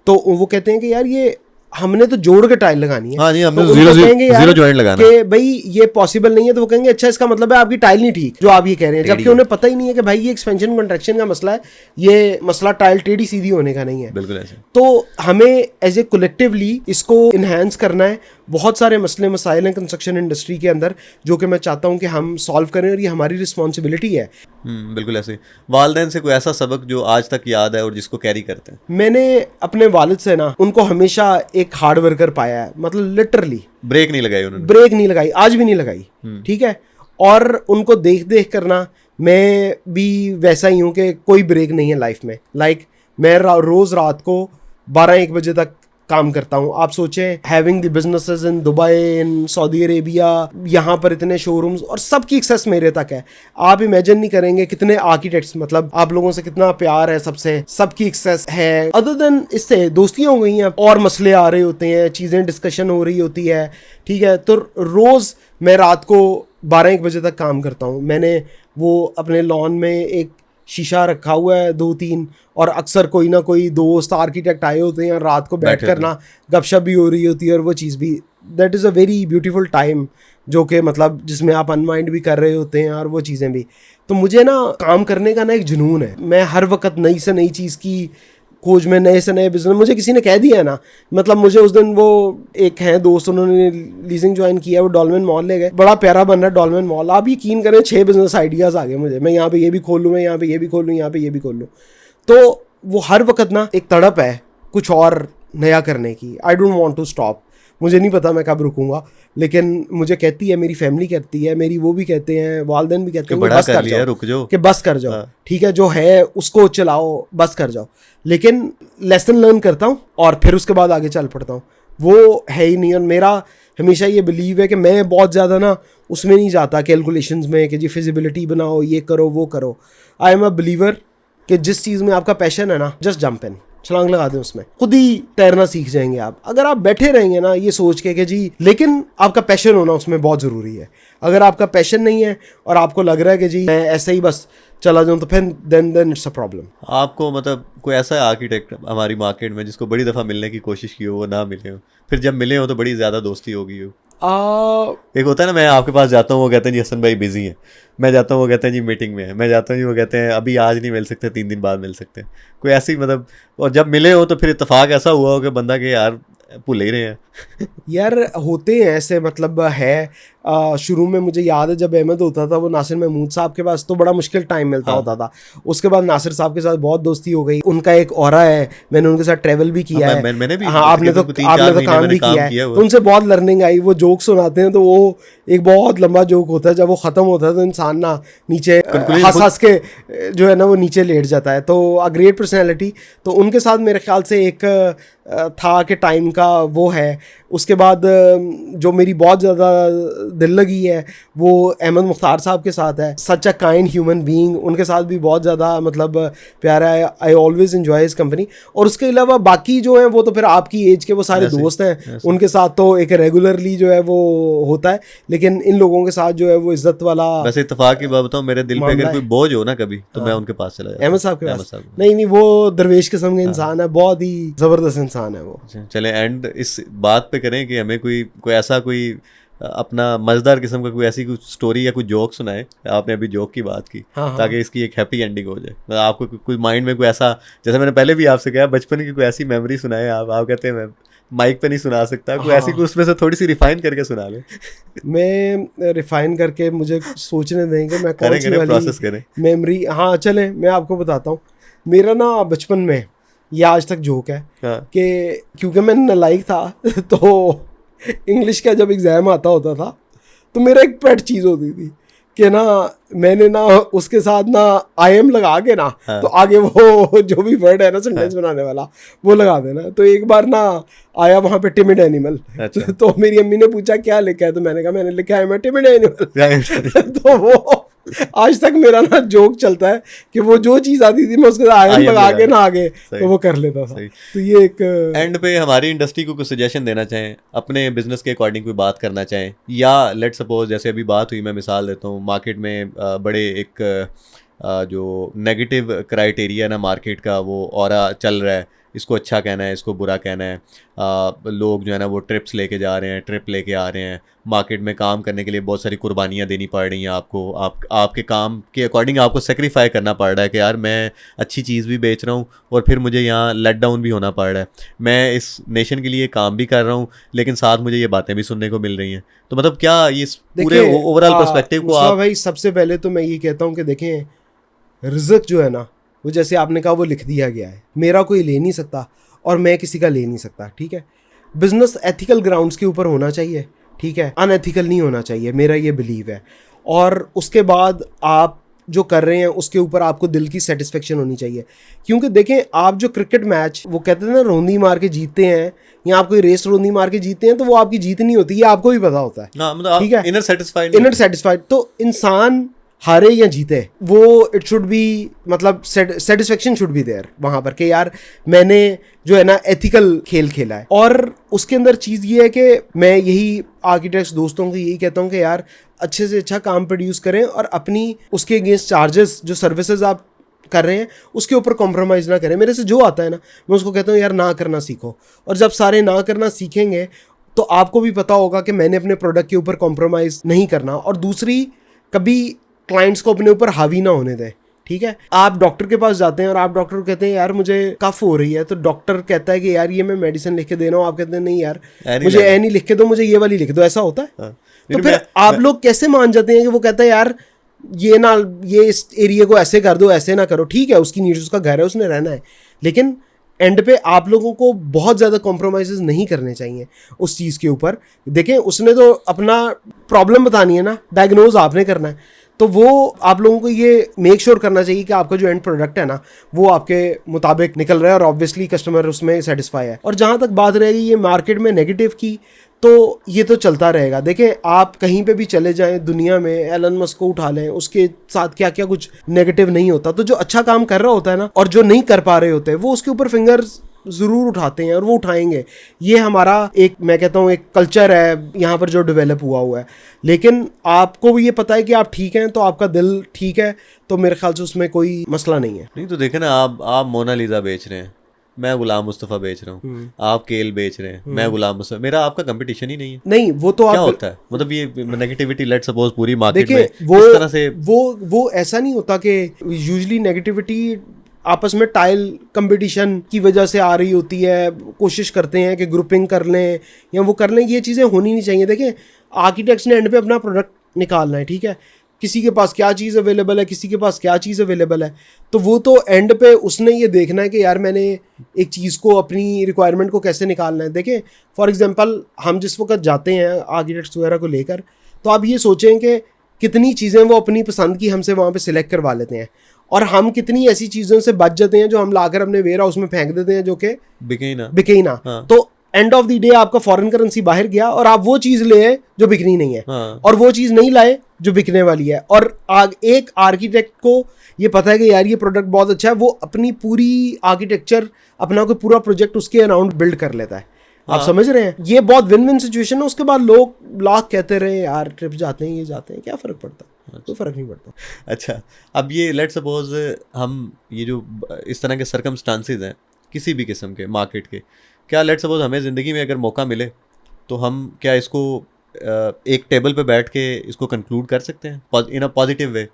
Speaker 1: तो वो कहते हैं कि यार ये हमने तो जोड़ के टाइल लगानी है।
Speaker 2: हाँ जी, हमने
Speaker 1: तो
Speaker 2: जीरो
Speaker 1: उनको कहेंगे यार
Speaker 2: जीरो जॉइंट लगाना है
Speaker 1: कि भाई ये पॉसिबल नहीं है, तो वो कहेंगे अच्छा इसका मतलब है आपकी टाइल नहीं ठीक, जो आप ये कह रहे हैं, जबकि उन्हें पता ही नहीं है कि भाई ये एक्सपेंशन कंट्रैक्शन का मसला है, ये मसला टाइल टेढ़ी सीधी होने का नहीं है।
Speaker 2: बिल्कुल ऐसे।
Speaker 1: तो हमें एज ए कलेक्टिवली इसको इन्हांस करना है। बहुत सारे मसले मसाइल हैं कंस्ट्रक्शन इंडस्ट्री के अंदर जो कि मैं चाहता हूँ कि हम सॉल्व करें, और ये हमारी रिस्पॉन्सिबिलिटी है।
Speaker 2: बिल्कुल ऐसे। वालिदैन से कोई ऐसा सबक जो आज तक याद है और जिसको कैरी करते हैं?
Speaker 1: मैंने अपने वालिद से ना उनको हमेशा एक हार्ड वर्कर पाया है, मतलब लिटरली
Speaker 2: ब्रेक नहीं लगाई उन्होंने?
Speaker 1: ब्रेक नहीं लगाई, आज भी नहीं लगाई, ठीक है। और उनको देख देख करना मैं भी वैसा ही हूँ कि कोई ब्रेक नहीं है लाइफ में। लाइक मैं रोज रात को 12-1 बजे तक काम करता हूँ। आप सोचें, having the businesses in Dubai, in Saudi Arabia, यहाँ पर इतने शोरूम्स और सबकी एक्सेस मेरे तक है। आप इमेजिन नहीं करेंगे कितने आर्किटेक्ट्स, मतलब आप लोगों से कितना प्यार है, सबसे सबकी एक्सेस है। अदर देन इससे दोस्तियाँ हो गई हैं और मसले आ रहे होते हैं, चीज़ें डिस्कशन हो रही होती है, ठीक है। तो रोज़ मैं रात को 12-1 बजे तक काम करता हूँ। मैंने वो अपने लॉन में एक शीशा रखा हुआ है 2-3, और अक्सर कोई ना कोई दोस्त आर्किटेक्ट आए होते हैं, रात को बैठ कर ना गपशप भी हो रही होती है, और वो चीज़ भी, that is a very beautiful time, जो कि मतलब जिसमें आप अनवाइंड भी कर रहे होते हैं और वो चीज़ें भी। तो मुझे ना काम करने का ना एक जुनून है। मैं हर वक्त नई से नई चीज़ की खोज में, नए से नए बिजनेस। मुझे किसी ने कह दिया है ना, मतलब मुझे उस दिन वो एक हैं दोस्त, उन्होंने लीजिंग ज्वाइन किया, वो डॉल्मेन मॉल ले गए, बड़ा प्यारा बन रहा है डॉल्मेन मॉल। आप यकीन करें 6 बिजनेस आइडियाज़ आ गए मुझे, मैं यहाँ पे ये भी खोल लूँ, मैं यहाँ पे ये भी खोल लूँ, यहाँ पे ये भी खोल लूँ। तो वो हर वक्त ना एक तड़प है कुछ और नया करने की। I don't want to stop. मुझे नहीं पता मैं कब रुकूंगा, लेकिन मुझे कहती है, मेरी फैमिली कहती है, मेरी वो भी कहते हैं, वालिदैन भी कहते हैं कि बस कर जाओ,
Speaker 2: रुक जाओ,
Speaker 1: कि बस कर जाओ, ठीक है, जो है उसको चलाओ, बस कर जाओ। लेकिन लेसन लर्न करता हूँ और फिर उसके बाद आगे चल पड़ता हूँ। वो है ही नहीं। और मेरा हमेशा ये बिलीव है कि मैं बहुत ज़्यादा ना उसमें नहीं जाता कैलकुलेशंस में कि जी फिजिबिलिटी बनाओ, ये करो, वो करो। आई एम अ बिलीवर कि जिस चीज़ में आपका पैशन है ना, जस्ट जंप इन, छलांग लगा दें उसमें, खुद ही तैरना सीख जाएंगे आप। अगर आप बैठे रहेंगे ना ये सोच के कि जी, लेकिन आपका पैशन होना उसमें बहुत ज़रूरी है। अगर आपका पैशन नहीं है और आपको लग रहा है कि जी मैं ऐसे ही बस चला जाऊँ, तो फिर देन इट्स अ प्रॉब्लम।
Speaker 2: आपको मतलब कोई ऐसा आर्किटेक्ट हमारी मार्केट में जिसको बड़ी दफ़ा मिलने की कोशिश की हो, वो ना मिले हो, फिर जब मिले हो तो बड़ी ज़्यादा दोस्ती हो गई हो? एक होता है ना, मैं आपके पास जाता हूँ, वो कहते हैं जी हसन भाई बिजी हैं, मैं जाता हूँ वो कहते हैं जी मीटिंग में है, मैं जाता हूँ जी वो कहते हैं अभी आज नहीं मिल सकते, 3 दिन बाद मिल सकते हैं। कोई ऐसी मतलब, और जब मिले हो तो फिर इत्तेफाक ऐसा हुआ हो कि बंदा के यार भूल ही रहे हैं
Speaker 1: यार होते हैं ऐसे, मतलब है। शुरू में मुझे याद है जब अहमद होता था वो नासिर महमूद साहब के पास, तो बड़ा मुश्किल टाइम मिलता होता था। उसके बाद नासिर साहब के साथ बहुत दोस्ती हो गई। उनका एक ऑरा है, मैंने उनके साथ ट्रैवल भी किया है।
Speaker 2: मैंने भी,
Speaker 1: हाँ, आपने तो काम भी किया है, तो उनसे बहुत लर्निंग आई। वो जोक सुनाते हैं तो वो एक बहुत लंबा जोक होता है, जब वो ख़त्म होता है तो इंसान ना नीचे हंस के जो है ना वो नीचे लेट जाता है। तो अ ग्रेट पर्सनैलिटी। तो उनके साथ मेरे ख्याल से एक था कि टाइम का वो है। उसके बाद जो मेरी बहुत ज़्यादा दिल लगी है वो अहमद मुख्तार साहब के साथ है। सच अ काइंड ह्यूमन बीइंग, उनके साथ भी बहुत ज़्यादा मतलब प्यारा है। I always enjoy his company. और उसके अलावा बाकी जो है वो तो फिर आपकी एज के वो सारे दोस्त हैं, उनके साथ तो एक रेगुलरली जो है वो होता है। लेकिन इन लोगों के साथ जो है वो इज्जत वाला।
Speaker 2: वैसे इत्तेफाक की बात बताऊं, मेरे दिल पे अगर कोई बोझ हो ना कभी, तो मैं उनके पास चला जाता हूं।
Speaker 1: अहमद साहब के पास? नहीं, वो दरवेश किस्म के इंसान है, बहुत ही ज़बरदस्त इंसान है वो।
Speaker 2: चले एंड इस बात पे करें कि हमें कोई ऐसा कोई अपना मज़ेदार किस्म का कोई ऐसी कुछ स्टोरी या कुछ जोक सुनाए। आपने अभी जोक की बात की, ताकि इसकी एक हैप्पी एंडिंग हो जाए। मतलब आपको कोई माइंड में कोई ऐसा, जैसे मैंने पहले भी आपसे कहा, बचपन की कोई ऐसी मेमोरी सुनाए। आप कहते हैं मैं माइक पे नहीं सुना सकता, कोई ऐसी कोई उसमें से थोड़ी सी रिफाइन करके सुना ले।
Speaker 1: मैं रिफाइन करके मुझे सोचने देंगे मैं कौन सी वाली
Speaker 2: प्रोसेस करें
Speaker 1: मेमोरी। हाँ चले, मैं आपको बताता हूँ। मेरा ना बचपन में, ये आज तक जोक है कि क्योंकि मैं नालायक था तो इंग्लिश का जब एग्ज़ाम आता होता था तो मेरा एक पेट चीज़ होती थी कि ना मैंने ना उसके साथ ना आई एम लगा के ना तो आगे वो जो भी वर्ड है ना सेंटेंस बनाने वाला वो लगा देना। तो एक बार ना आया वहाँ पे टिमिड एनिमल। तो मेरी अम्मी ने पूछा क्या लिखा है, तो मैंने कहा मैंने लिखा है मैं टिमिड एनिमल। तो वो आज तक मेरा ना जोक चलता है कि वो जो चीज़ आती थी मैं उसके साथ आई एम लगा के ना आगे तो वो कर लेता था। तो ये एक
Speaker 2: एंड पे हमारी इंडस्ट्री को कुछ सजेशन देना चाहें, अपने बिजनेस के अकॉर्डिंग कोई बात करना चाहें, या लेट सपोज जैसे अभी बात हुई, मैं मिसाल देता हूँ, मार्केट में बड़े एक जो नेगेटिव क्राइटेरिया ना मार्केट का वो ऑरा चल रहा है इसको अच्छा कहना है, इसको बुरा कहना है। लोग जो है ना वो ट्रिप्स लेके जा रहे हैं, ट्रिप लेके आ रहे हैं, मार्केट में काम करने के लिए बहुत सारी कुर्बानियाँ देनी पड़ रही हैं आपको, आपके काम के अकॉर्डिंग आपको सेक्रीफाई करना पड़ रहा है कि यार मैं अच्छी चीज़ भी बेच रहा हूँ और फिर मुझे यहाँ लेट डाउन भी होना पड़ रहा है, मैं इस नेशन के लिए काम भी कर रहा हूँ लेकिन साथ मुझे ये बातें भी सुनने को मिल रही हैं। तो मतलब क्या ये पूरे ओवरऑल पर्सपेक्टिव को आप
Speaker 1: भाई सबसे पहले तो मैं ये कहता हूँ कि देखें, रिज़्क जो है ना वो जैसे आपने कहा वो लिख दिया गया है, मेरा कोई ले नहीं सकता और मैं किसी का ले नहीं सकता, ठीक है। बिजनेस एथिकल ग्राउंड्स के ऊपर होना चाहिए, ठीक है, अनएथिकल नहीं होना चाहिए, मेरा ये बिलीव है। और उसके बाद आप जो कर रहे हैं उसके ऊपर आपको दिल की सेटिस्फेक्शन होनी चाहिए, क्योंकि देखें आप जो क्रिकेट मैच वो कहते हैं ना रोंदी मार के जीतते हैं या आप कोई रेस रोंदी मार के जीतते हैं तो वो आपकी जीत नहीं होती, ये आपको भी पता होता है, ठीक है। इनर सेटिस्फाइड तो इंसान हारे या जीते वो इट शुड बी मतलब सेटिस्फेक्शन शुड बी देयर वहाँ पर कि यार मैंने जो है ना एथिकल खेल खेला है। और उसके अंदर चीज़ ये है कि मैं यही आर्किटेक्ट्स दोस्तों को यही कहता हूँ कि यार अच्छे से अच्छा काम प्रोड्यूस करें और अपनी उसके अगेंस्ट चार्जेस जो सर्विसेज आप कर रहे हैं उसके ऊपर कॉम्प्रोमाइज़ ना करें। मेरे से जो आता है ना मैं उसको कहता हूँ यार ना करना सीखो, और जब सारे ना करना सीखेंगे तो आपको भी पता होगा कि मैंने अपने प्रोडक्ट के ऊपर कॉम्प्रोमाइज़ नहीं करना। और दूसरी, कभी क्लाइंट्स को अपने ऊपर हावी ना होने दें, ठीक है। आप डॉक्टर के पास जाते हैं और आप डॉक्टर को कहते हैं यार मुझे कफ हो रही है, तो डॉक्टर कहता है कि यार ये मैं मेडिसिन लिख के दे रहा हूँ, आप कहते हैं नहीं यार मुझे ए नहीं लिख के दो, मुझे ये वाली लिख दो, ऐसा होता है। तो फिर आप लोग कैसे मान जाते हैं कि वो कहता है यार ये ना ये इस एरिया को ऐसे कर दो, ऐसे ना करो, ठीक है उसकी नीड्स, उसका घर है, उसने रहना है, लेकिन एंड पे आप लोगों को बहुत ज़्यादा कॉम्प्रोमाइज़ नहीं करने चाहिए उस चीज़ के ऊपर। देखें उसने तो अपना प्रॉब्लम बतानी है ना, डायग्नोज आपने करना है, तो वो आप लोगों को ये मेक श्योर करना चाहिए कि आपका जो एंड प्रोडक्ट है ना वो आपके मुताबिक निकल रहा है और ऑब्वियसली कस्टमर उसमें सेटिस्फाई है। और जहाँ तक बात रहेगी ये मार्केट में नेगेटिव की, तो ये तो चलता रहेगा। देखें आप कहीं पे भी चले जाएं दुनिया में, एलन मस्क को उठा लें, उसके साथ क्या क्या कुछ नेगेटिव नहीं होता। तो जो अच्छा काम कर रहा होता है ना और जो नहीं कर पा रहे होते हैं वो उसके ऊपर फिंगर्स ज़रूर उठाते हैं और वो उठाएंगे। ये हमारा एक, मैं कहता हूँ एक कल्चर है यहाँ पर जो डेवलप हुआ है। लेकिन आपको भी ये पता है कि आप ठीक हैं तो आपका दिल ठीक है, तो मेरे ख्याल से उसमें कोई मसला नहीं है।
Speaker 2: नहीं तो देखे ना, आप मोनालिसा बेच रहे हैं, मैं गुलाम मुस्तफ़ा बेच रहा हूँ, आप केल बेच रहे हैं, मैं गुलाम मुस्तफ़ा, मेरा आपका कंपटीशन ही नहीं है।
Speaker 1: नहीं वो तो
Speaker 2: क्या होता है मतलब ये नेगेटिविटी लेट सपोज पूरी मार्केट में
Speaker 1: वो
Speaker 2: इस तरह से
Speaker 1: वो ऐसा नहीं होता कि यूजुअली नेगेटिविटी आपस में टाइल कंपटीशन की वजह से आ रही होती है, कोशिश करते हैं कि ग्रुपिंग कर लें या वो कर लें, ये चीज़ें होनी नहीं चाहिए। देखें आर्किटेक्ट्स ने एंड पे अपना प्रोडक्ट निकालना है, ठीक है, किसी के पास क्या चीज़ अवेलेबल है, किसी के पास क्या चीज़ अवेलेबल है, तो वो तो एंड पे उसने ये देखना है कि यार मैंने एक चीज़ को अपनी रिक्वायरमेंट को कैसे निकालना है। देखें फॉर एग्जांपल हम जिस वक्त जाते हैं आर्किटेक्ट्स वगैरह को लेकर, तो आप ये सोचें कि कितनी चीज़ें वो अपनी पसंद की हमसे वहाँ पे सिलेक्ट करवा लेते हैं और हम कितनी ऐसी चीज़ों से बच जाते हैं जो हम लाकर अपने वेयर हाउस में फेंक देते हैं जो कि बिके ही ना। हाँ। तो एंड ऑफ द डे आपका फॉरेन करेंसी बाहर गया और आप वो चीज़ ले आए जो बिकनी नहीं है। हाँ। और वो चीज़ नहीं लाए जो बिकने वाली है। और एक आर्किटेक्ट को ये पता है कि यार ये प्रोडक्ट बहुत अच्छा है, वो अपनी पूरी आर्किटेक्चर, अपना कोई पूरा प्रोजेक्ट उसके अराउंड बिल्ड कर लेता है। हाँ। आप समझ रहे हैं, ये बहुत विन विन सिचुएशन है। उसके बाद लोग लाख कहते रहे यार ट्रिप जाते हैं, ये जाते हैं, क्या फ़र्क पड़ता है, कोई फ़र्क नहीं पड़ता।
Speaker 2: अच्छा, अब ये लेट्स सपोज हम ये जो इस तरह के सर्कमस्टांसेस हैं किसी भी किस्म के मार्केट के, क्या लेट्स सपोज हमें ज़िंदगी में अगर मौका मिले तो हम क्या इसको एक टेबल पे बैठ के इसको कंक्लूड कर सकते हैं इन अ पॉजिटिव वे?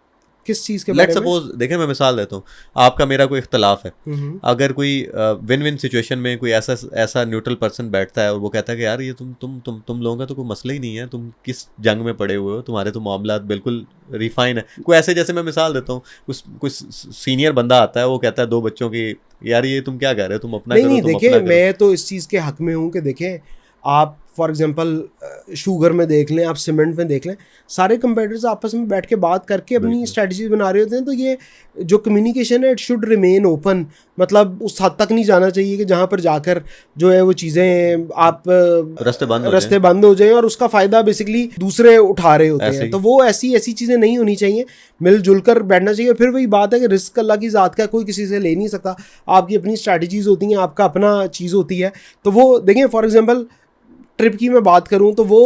Speaker 1: किस चीज़ के
Speaker 2: लेट्स सपोज देखें, मैं मिसाल देता हूँ, आपका मेरा कोई इख्तलाफ है, अगर कोई विन विन सिचुएशन में कोई ऐसा न्यूट्रल पर्सन बैठता है और वो कहता है कि यार ये तुम लोगों का तो कोई मसला ही नहीं है, तुम किस जंग में पड़े हुए हो, तुम्हारे तो मामला बिल्कुल रिफाइन है। कोई ऐसे, जैसे मैं मिसाल देता हूँ, कुछ सीनियर बंदा आता है, वो कहता है 2 बच्चों की, यार ये तुम क्या कर रहे हो, तुम अपना करो।
Speaker 1: नहीं देखिए, मैं तो इस चीज़ के हक में हूँ कि देखें आप फॉर एग्जांपल शुगर में देख लें, आप सीमेंट में देख लें, सारे कंपेटिटर्स आपस में बैठ के बात करके अपनी स्ट्रेटजी बना रहे होते हैं। तो ये जो कम्युनिकेशन है इट शुड रिमेन ओपन, मतलब उस हद तक नहीं जाना चाहिए कि जहाँ पर जाकर जो है वो चीज़ें आप रास्ते बंद हो जाएं और उसका फ़ायदा बेसिकली दूसरे उठा रहे होते हैं। तो वो ऐसी चीज़ें नहीं होनी चाहिए, मिलजुल कर बैठना चाहिए। फिर वही बात है कि रिस्क अल्लाह की ज़ात का, कोई किसी से ले नहीं सकता, आपकी अपनी स्ट्रैटेजीज़ होती हैं, आपका अपना चीज़ होती है। तो वो देखें फॉर एग्जाम्पल ट्रिप की मैं बात करूं तो वो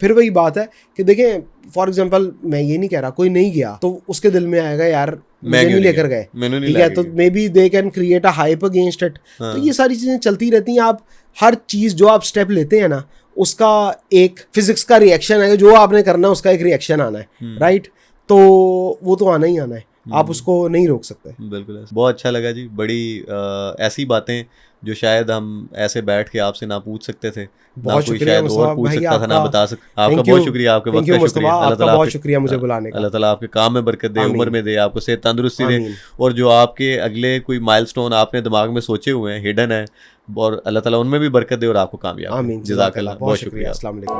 Speaker 1: फिर वही बात है कि देखें फॉर एग्जांपल मैं ये नहीं कह रहा कोई नहीं गया तो उसके दिल में आएगा यार मुझे नहीं लेकर गए, ठीक है, तो may be they can create a hype against it. तो ये सारी चीजें चलती रहती हैं। आप हर चीज जो आप स्टेप लेते हैं ना उसका एक फिजिक्स का रिएक्शन है, जो आपने करना है उसका एक रिएक्शन आना है, राइट, तो वो तो आना ही आना है, आप उसको नहीं रोक सकते।
Speaker 2: बिल्कुल। बहुत अच्छा लगा जी, बड़ी ऐसी बातें जो शायद हम ऐसे बैठ के आपसे ना पूछ सकते थे,
Speaker 1: बहुत शुक्रिया मुस्तफा भाई,
Speaker 2: ना बता सकता। आपका बहुत शुक्रिया, आपके वक्त का शुक्रिया,
Speaker 1: आपका बहुत शुक्रिया मुझे बुलाने का।
Speaker 2: अल्लाह ताला आपके काम में बरकत दे, उम्र में दे, आपको सेहत तंदुरुस्ती दे, और जो आपके अगले कोई माइलस्टोन आपने दिमाग में सोचे हुए हैं हिडन है, और अल्लाह ताला उनमें भी बरकत दे और आपको कामयाब।
Speaker 1: आमीन,
Speaker 2: जज़ाकल्लाह, बहुत शुक्रिया,
Speaker 1: अस्सलाम वालेकुम।